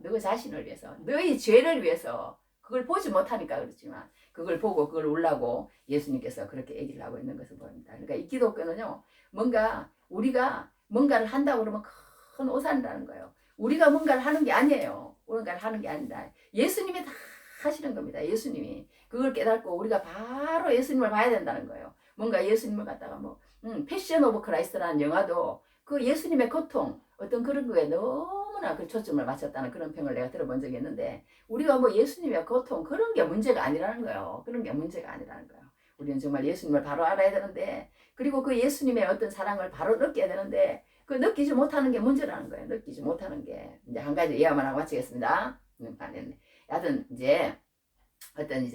너희 죄를 위해서. 그걸 보지 못하니까 그렇지만 그걸 보고 그걸 울라고 예수님께서 그렇게 얘기를 하고 있는 것을 보입니다. 그러니까 이 기독교는요. 우리가 뭔가를 한다고 그러면 큰 오산이라는 거예요. 우리가 뭔가를 하는 게 아니에요. 뭔가를 하는 게 아니다. 예수님이 다 하시는 겁니다. 예수님이. 그걸 깨닫고 우리가 바로 예수님을 봐야 된다는 거예요. 뭔가 예수님을 갖다가 패션 오브 크라이스트라는 영화도 그 예수님의 고통 어떤 그런 거에 너무나 그 초점을 맞췄다는 그런 평을 내가 들어본 적이 있는데 우리가 예수님의 고통 그런 게 문제가 아니라는 거예요. 우리는 정말 예수님을 바로 알아야 되는데 그리고 그 예수님의 어떤 사랑을 바로 느껴야 되는데 그 느끼지 못하는 게 문제라는 거예요. 느끼지 못하는 게. 이제 한 가지 예화만 하고 마치겠습니다. 여하튼 이제 어떤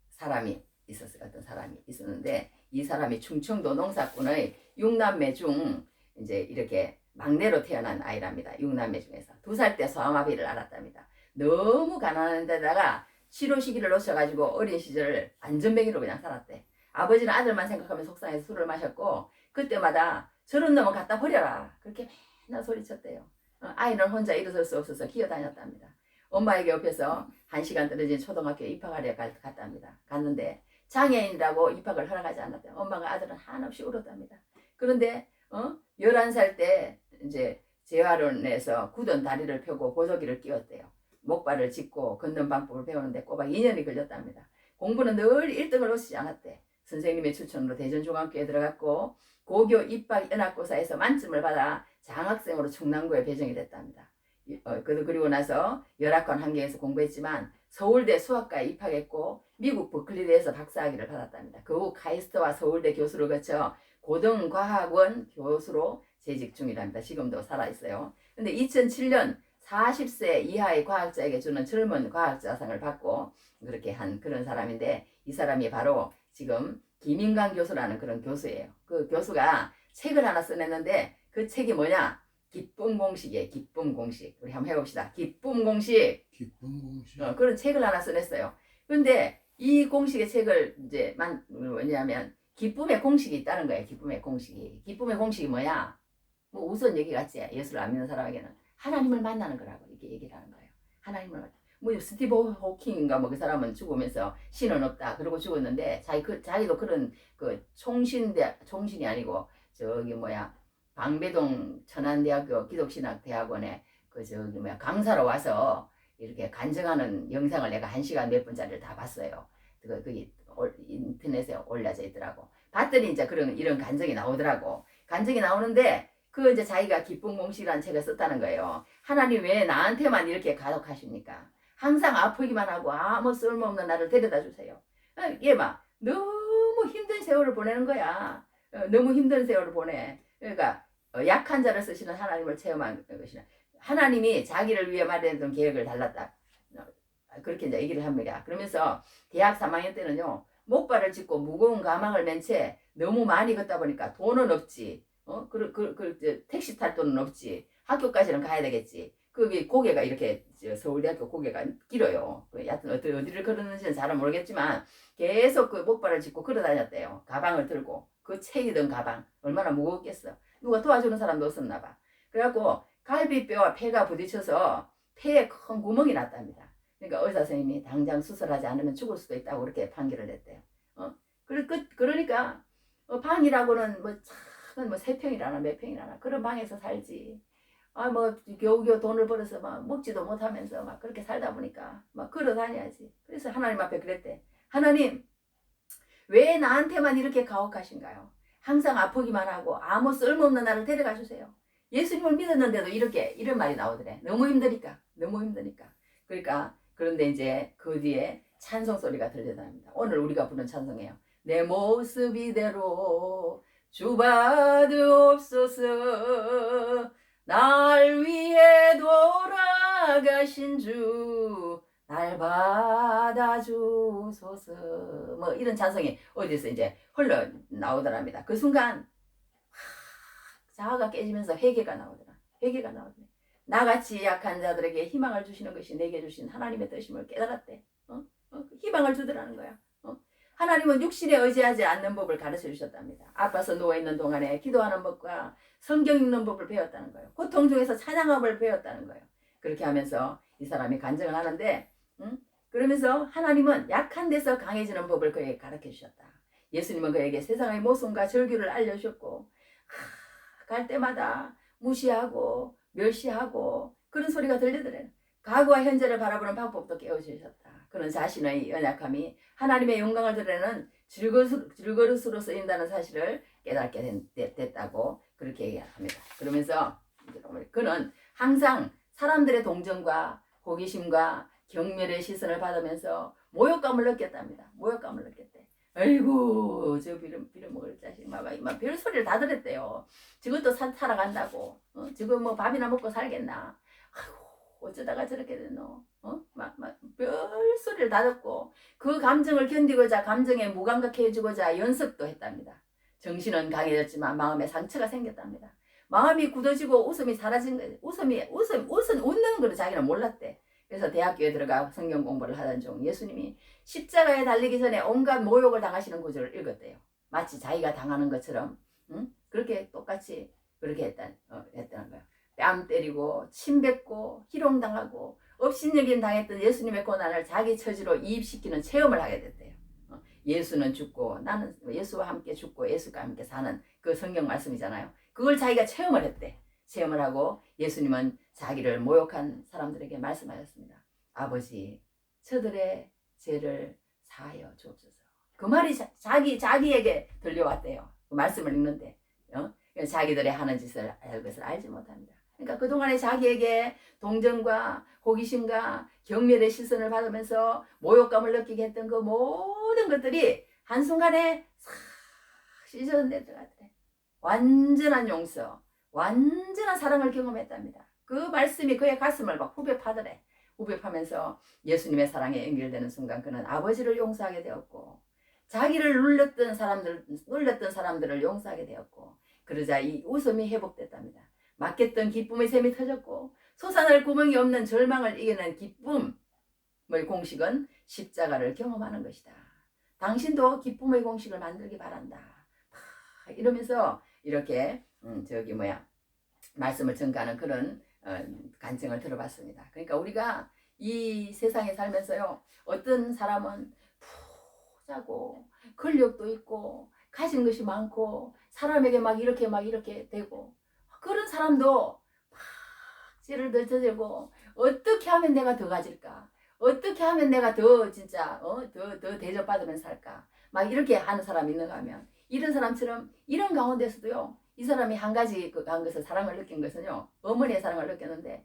사람이 있었어요. 어떤 사람이 있었는데 이 사람이 충청도 농사꾼의 6남매 중 이제 이렇게 막내로 태어난 아이랍니다. 6남매 중에서 2살 때 소아마비를 앓았답니다. 너무 가난한 데다가 치료 시기를 놓쳐가지고 어린 시절을 안전뱅이로 그냥 살았대. 아버지는 아들만 생각하면서 속상해서 술을 마셨고 그때마다 저런 놈은 갖다 버려라 그렇게 맨날 소리쳤대요. 아이는 혼자 일어설 수 없어서 기어다녔답니다. 엄마에게 옆에서 1시간 떨어진 초등학교에 입학하려 갔답니다. 갔는데 장애인이라고 입학을 허락하지 않았대요. 엄마가 아들은 한없이 울었답니다. 그런데 11살 때 이제 재활원에서 굳은 다리를 펴고 보조기를 끼웠대요. 목발을 짚고 걷는 방법을 배우는데 꼬박 2년이 걸렸답니다. 공부는 늘 1등을 놓치지 않았대. 선생님의 추천으로 대전중학교에 들어갔고 고교 입학 연합고사에서 만점을 받아 장학생으로 충남고에 배정이 됐답니다. 그리고 나서 열악한 환경에서 공부했지만 서울대 수학과에 입학했고 미국 버클리대에서 박사학위를 받았답니다. 그 후 카이스트와 서울대 교수를 거쳐 고등과학원 교수로 재직 중이랍니다. 지금도 살아있어요. 근데 2007년 40세 이하의 과학자에게 주는 젊은 과학자상을 받고 그렇게 한 그런 사람인데 이 사람이 바로 지금 김인강 교수라는 그런 교수예요. 그 교수가 책을 하나 써냈는데 그 책이 뭐냐? 기쁨 공식이에요. 기쁨 공식. 우리 한번 해봅시다. 기쁨 공식. 기쁨 공식. 그런 책을 하나 써냈어요. 근데 이 공식의 책을 이제 뭐냐면 기쁨의 공식이 있다는 거예요. 기쁨의 공식이. 기쁨의 공식이 뭐야? 뭐 우선 얘기 같지. 예수를 안 믿는 사람에게는 하나님을 만나는 거라고 이렇게 얘기를 하는 거예요. 하나님을 뭐 스티브 호킹인가 뭐 그 사람은 죽으면서 신은 없다. 그러고 죽었는데 자기도 그런 그 총신이 아니고 저기 뭐야 방배동 천안대학교 기독신학대학원에 그 저기 뭐야 강사로 와서 이렇게 간증하는 영상을 내가 1시간 몇 분짜리를 다 봤어요. 그게 인터넷에 올려져 있더라고. 봤더니 이제 이런 간증이 나오더라고. 간증이 나오는데 그 이제 자기가 기쁨 공식이라는 책을 썼다는 거예요. 하나님 왜 나한테만 이렇게 가독하십니까? 항상 아프기만 하고 아무 쓸모없는 나를 데려다 주세요. 얘 막 너무 힘든 세월을 보내는 거야. 너무 힘든 세월을 보내. 그러니까 약한 자를 쓰시는 하나님을 체험한 것이나 하나님이 자기를 위해 마련했던 계획을 달랐다. 그렇게 이제 얘기를 합니다. 그러면서 대학 3학년 때는요 목발을 짚고 무거운 가방을 맨 채 너무 많이 걷다 보니까 돈은 없지. 택시 탈 돈은 없지. 학교까지는 가야 되겠지. 그게 고개가 이렇게 서울대학교 고개가 길어요. 여하튼 어디를 걸었는지는 잘 모르겠지만 계속 그 목발을 짚고 걸어 다녔대요. 가방을 들고 그 책이던 가방 얼마나 무거웠겠어. 누가 도와주는 사람도 없었나 봐. 그래갖고 갈비뼈와 폐가 부딪혀서 폐에 큰 구멍이 났답니다. 그러니까 의사 선생님이 당장 수술하지 않으면 죽을 수도 있다고 그렇게 판결을 냈대요. 그러니까 방이라고는 뭐 3평이라나 몇 평이라나 그런 방에서 살지. 뭐 겨우겨우 돈을 벌어서 막 먹지도 못하면서 막 그렇게 살다 보니까 막 걸어 다녀야지. 그래서 하나님 앞에 그랬대. 하나님 왜 나한테만 이렇게 가혹하신가요? 항상 아프기만 하고 아무 쓸모없는 나를 데려가 주세요. 예수님을 믿었는데도 이런 말이 나오더래. 너무 힘드니까. 그러니까 그런데 이제 그 뒤에 찬송 소리가 들려납니다. 오늘 우리가 부른 찬송이에요. 내 모습 이대로 주받으옵소서. 날 위해 돌아가신 주 날 받아주소서. 뭐 이런 찬송이 어디서 이제 흘러나오더랍니다. 그 순간 자아가 깨지면서 회개가 나오더라. 나같이 약한 자들에게 희망을 주시는 것이 내게 주신 하나님의 뜻임을 깨달았대. 희망을 주더라는 거야. 하나님은 육신에 의지하지 않는 법을 가르쳐 주셨답니다. 아파서 누워있는 동안에 기도하는 법과 성경 읽는 법을 배웠다는 거예요. 고통 중에서 찬양함을 배웠다는 거예요. 그렇게 하면서 이 사람이 간증을 하는데 그러면서 하나님은 약한 데서 강해지는 법을 그에게 가르쳐 주셨다. 예수님은 그에게 세상의 모순과 절규를 알려주셨고 갈 때마다 무시하고 멸시하고 그런 소리가 들리더래요. 과거와 현재를 바라보는 방법도 깨워주셨다. 그런 자신의 연약함이 하나님의 영광을 드러내는 질그릇으로 쓰인다는 사실을 깨닫게 됐다고 그렇게 얘기합니다. 그러면서 그는 항상 사람들의 동정과 호기심과 경멸의 시선을 받으면서 모욕감을 느꼈답니다. 아이고 저 빌어먹을 자식 막 별소리를 다 들었대요. 저것도 살아간다고. 저거 뭐 밥이나 먹고 살겠나. 아이고 어쩌다가 저렇게 됐노. 별소리를 다 듣고 그 감정을 견디고자 감정에 무감각해 해주고자 연습도 했답니다. 정신은 강해졌지만 마음에 상처가 생겼답니다. 마음이 굳어지고 웃음이 사라진 거예요. 웃는 걸 자기는 몰랐대. 그래서 대학교에 들어가 성경 공부를 하던 중 예수님이 십자가에 달리기 전에 온갖 모욕을 당하시는 구절을 읽었대요. 마치 자기가 당하는 것처럼 그렇게 똑같이 그렇게 했다는 거예요. 뺨 때리고 침 뱉고 희롱당하고 업신여김 당했던 예수님의 고난을 자기 처지로 이입시키는 체험을 하게 됐대요. 예수는 죽고 나는 예수와 함께 죽고 예수와 함께 사는 그 성경 말씀이잖아요. 그걸 자기가 체험을 했대. 체험을 하고 예수님은 자기를 모욕한 사람들에게 말씀하셨습니다. 아버지, 저들의 죄를 사하여 주옵소서. 그 말이 자기에게 들려왔대요. 그 말씀을 읽는데 자기들의 하는 짓을 그것을 알지 못합니다. 그러니까 그동안에 자기에게 동정과 호기심과 경멸의 시선을 받으면서 모욕감을 느끼게 했던 그 모든 것들이 한순간에 싹 씻어내 들어가더래. 완전한 용서, 완전한 사랑을 경험했답니다. 그 말씀이 그의 가슴을 막 후벼 파더래. 후벼 파면서 예수님의 사랑에 연결되는 순간 그는 아버지를 용서하게 되었고 자기를 눌렸던 사람들을 용서하게 되었고 그러자 이 웃음이 회복됐답니다. 막혔던 기쁨의 샘이 터졌고 솟아날 구멍이 없는 절망을 이겨낸 기쁨의 공식은 십자가를 경험하는 것이다. 당신도 기쁨의 공식을 만들기 바란다. 이러면서 이렇게 말씀을 전가하는 그런 간증을 들어봤습니다. 그러니까 우리가 이 세상에 살면서요, 어떤 사람은 부자고 권력도 있고 가진 것이 많고 사람에게 막 이렇게 되고 그런 사람도 막 죄를 더 저지르고 어떻게 하면 내가 더 가질까? 어떻게 하면 내가 더 진짜 더 대접받으면서 살까? 막 이렇게 하는 사람이 있는가 하면 이런 사람처럼 이런 가운데서도요. 이 사람이 한 가지 한 것을 사랑을 느낀 것은요. 어머니의 사랑을 느꼈는데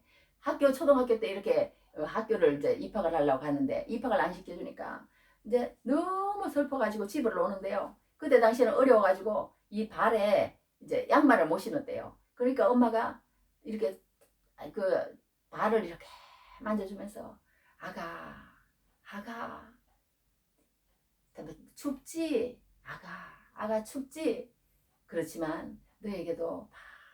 초등학교 때 이렇게 학교를 이제 입학을 하려고 하는데 입학을 안 시켜주니까 이제 너무 슬퍼가지고 집을 오는데요. 그때 당시에는 어려워가지고 이 발에 이제 양말을 못 신었대요. 그러니까 엄마가 이렇게 그 발을 이렇게 만져주면서 아가 춥지? 아가 춥지? 그렇지만 너에게도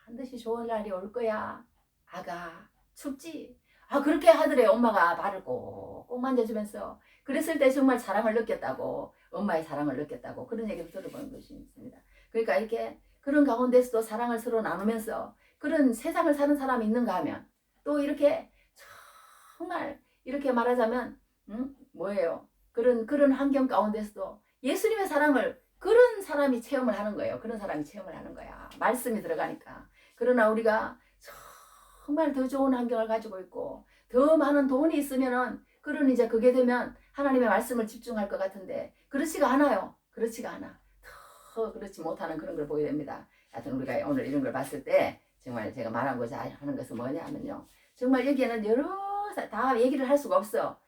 반드시 좋은 날이 올 거야. 아가 춥지? 그렇게 하더래요. 엄마가 발을 꼭 만져주면서. 그랬을 때 정말 사랑을 느꼈다고, 엄마의 사랑을 느꼈다고 그런 얘기를 들어본 것이 있습니다. 그러니까 이렇게 그런 가운데서도 사랑을 서로 나누면서 그런 세상을 사는 사람이 있는가 하면 또 이렇게 정말 이렇게 말하자면 뭐예요? 그런 환경 가운데서도 예수님의 사랑을 그런 사람이 체험을 하는 거예요. 그런 사람이 체험을 하는 거야. 말씀이 들어가니까. 그러나 우리가 정말 더 좋은 환경을 가지고 있고 더 많은 돈이 있으면은 이제 그게 되면 하나님의 말씀을 집중할 것 같은데 그렇지가 않아요. 그렇지가 않아. 더 그렇지 못하는 그런 걸 보게 됩니다. 하여튼 우리가 오늘 이런 걸 봤을 때 정말 제가 말하고자 하는 것은 뭐냐면요. 정말 여기에는 다 얘기를 할 수가 없어.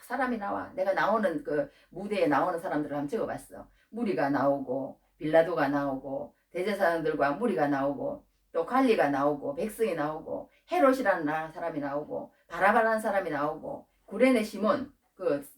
사람이 나와. 내가 나오는 그 무대에 나오는 사람들을 한번 적어봤어. 무리가 나오고 빌라도가 나오고 대제사장들과 무리가 나오고 또 관리가 나오고 백성이 나오고 헤롯이라는 사람이 나오고 바라바라는 사람이 나오고 구레네 시몬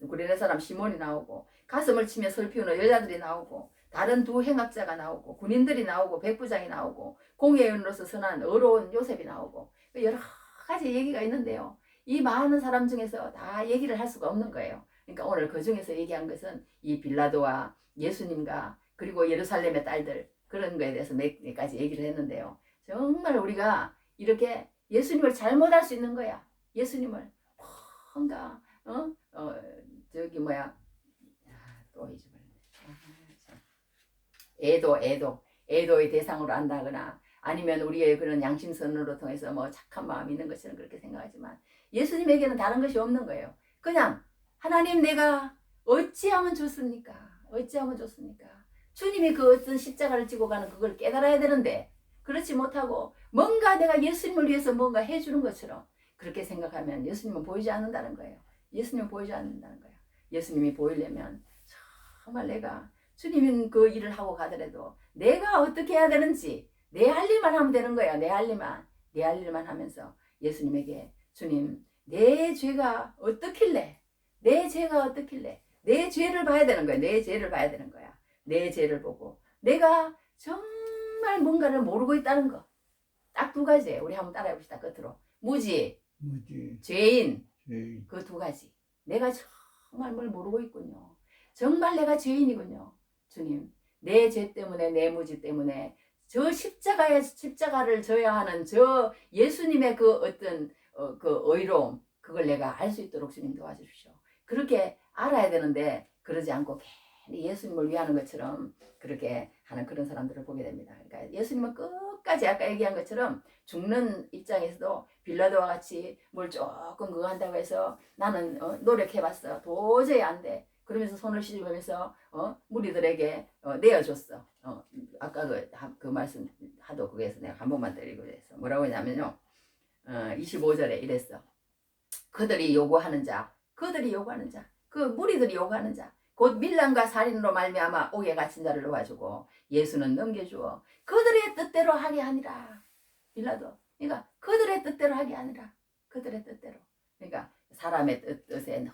구레네 사람 시몬이 나오고 가슴을 치며 슬피우는 여자들이 나오고 다른 두 행악자가 나오고 군인들이 나오고 백부장이 나오고 공회원으로서 선한 어려운 요셉이 나오고 여러 가지 얘기가 있는데요. 이 많은 사람 중에서 다 얘기를 할 수가 없는 거예요. 그러니까 오늘 그 중에서 얘기한 것은 이 빌라도와 예수님과 그리고 예루살렘의 딸들 그런 거에 대해서 몇 가지 얘기를 했는데요. 정말 우리가 이렇게 예수님을 잘못할 수 있는 거야. 예수님을 뭔가 또 잊어버렸네. 애도의 대상으로 안다거나 아니면 우리의 그런 양심선으로 통해서 뭐 착한 마음이 있는 것처럼 그렇게 생각하지만 예수님에게는 다른 것이 없는 거예요. 그냥 하나님 내가 어찌하면 좋습니까? 어찌하면 좋습니까? 주님이 그 어떤 십자가를 지고 가는 그걸 깨달아야 되는데 그렇지 못하고 뭔가 내가 예수님을 위해서 뭔가 해주는 것처럼 그렇게 생각하면 예수님은 보이지 않는다는 거예요. 예수님은 보이지 않는다는 거예요. 예수님이 보이려면 정말 내가 주님은 그 일을 하고 가더라도 내가 어떻게 해야 되는지 내 할 일만 하면 되는 거야. 내 할 일만 하면서 예수님에게 주님 내 죄가 어떻길래 내 죄를 봐야 되는 거야. 내 죄를 봐야 되는 거야. 내 죄를 보고 내가 정말 뭔가를 모르고 있다는 거. 딱 두 가지예요. 우리 한번 따라해 봅시다. 끝으로. 무지, 죄인. 그 두 가지. 내가 정말 뭘 모르고 있군요. 정말 내가 죄인이군요. 주님, 내 죄 때문에 내 무지 때문에 저 십자가를 져야 하는 저 예수님의 그 어떤 그 의로움, 그걸 내가 알 수 있도록 주님 도와주십시오. 그렇게 알아야 되는데 그러지 않고 괜히 예수님을 위하는 것처럼 그렇게 하는 그런 사람들을 보게 됩니다. 그러니까 예수님은 끝까지 아까 얘기한 것처럼 죽는 입장에서도 빌라도와 같이 뭘 조금 그거 한다고 해서 나는 노력해봤어. 도저히 안 돼. 그러면서 손을 씻으면서 무리들에게 내어줬어. 아까 그 말씀 하도 그게서 내가 한 번만 드리고 그랬어. 뭐라고 했냐면요. 25절에 이랬어. 그들이 요구하는 자, 그 무리들이 요구하는 자, 곧 밀란과 살인으로 말미암아 옥에 갇힌 자를 놓아주고 예수는 넘겨주어 그들의 뜻대로 하게 하니라. 빌라도. 그러니까 그들의 뜻대로 하게 하니라. 그들의 뜻대로. 그러니까 사람의 뜻에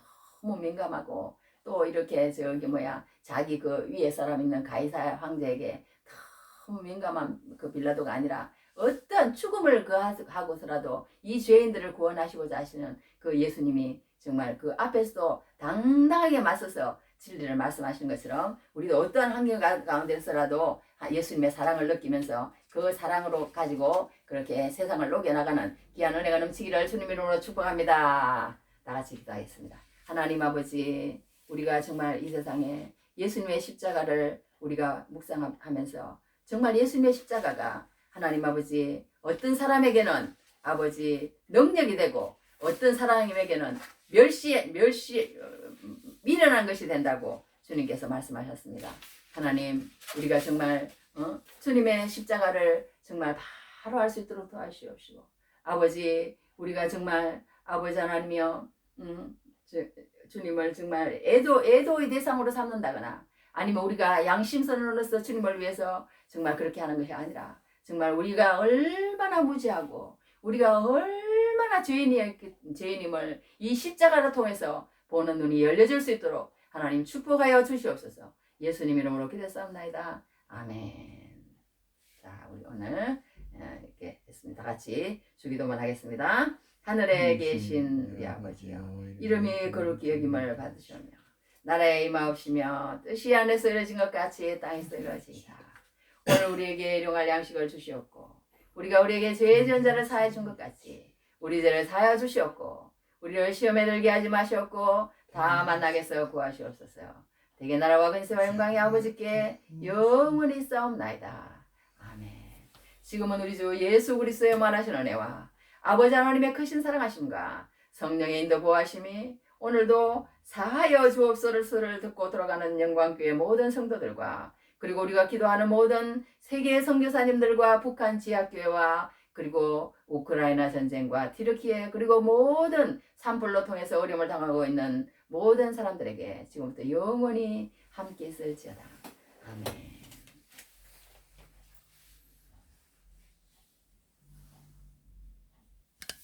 너무 민감하고 또 이렇게 자기 그 위에 사람 있는 가이사 황제에게 너무 민감한 그 빌라도가 아니라 어떤 죽음을 하고서라도 이 죄인들을 구원하시고자 하시는 그 예수님이 정말 그 앞에서도 당당하게 맞서서 진리를 말씀하시는 것처럼 우리도 어떠한 환경 가운데서라도 예수님의 사랑을 느끼면서 그 사랑으로 가지고 그렇게 세상을 녹여나가는 귀한 은혜가 넘치기를 주님 이름으로 축복합니다. 다 같이 기도하겠습니다. 하나님 아버지, 우리가 정말 이 세상에 예수님의 십자가를 우리가 묵상하면서 정말 예수님의 십자가가 하나님 아버지 어떤 사람에게는 아버지 능력이 되고 어떤 사람에게는 미련한 것이 된다고 주님께서 말씀하셨습니다. 하나님, 우리가 정말 주님의 십자가를 정말 바로 알 수 있도록 도와주시옵시고, 아버지, 우리가 정말 아버지 하나님이여 주님을 정말 애도의 대상으로 삼는다거나 아니면 우리가 양심선으로서 주님을 위해서 정말 그렇게 하는 것이 아니라 정말 우리가 얼마나 무지하고 우리가 얼마나 죄인임을 이 십자가를 통해서 보는 눈이 열려질 수 있도록 하나님 축복하여 주시옵소서. 예수님 이름으로 기도했사옵나이다. 아멘. 자, 우리 오늘 이렇게 했습니다. 다 같이 주기도만 하겠습니다. 하늘에 계신 우리 아버지여, 이름이 거룩히 여김을 받으시며 나라에 임하옵시며 뜻이 하늘에서 이루어진 것 같이 땅에서 이루어지이다. 오늘 우리에게 일용할 양식을 주시옵고 우리가 우리에게 죄의 지은 자를 사하여 준 것 같이 우리 죄를 사하여 주시옵고 우리를 시험에 들게 하지 마시옵고 다 만나게서 구하시옵소서. 대개 나라와 근세와 영광이 아버지께 영원히 싸움나이다. 아멘. 지금은 우리 주 예수 그리스도의 만하신 은혜와 아버지 하나님의 크신 사랑하심과 성령의 인도 보호하심이 오늘도 사하여 주옵소서를 듣고 들어가는 영광교회 모든 성도들과 그리고 우리가 기도하는 모든 세계 선교사님들과 북한 지하교회와 그리고 우크라이나 전쟁과 튀르키예 그리고 모든 산불로 통해서 어려움을 당하고 있는 모든 사람들에게 지금부터 영원히 함께 있을지어다. 아멘.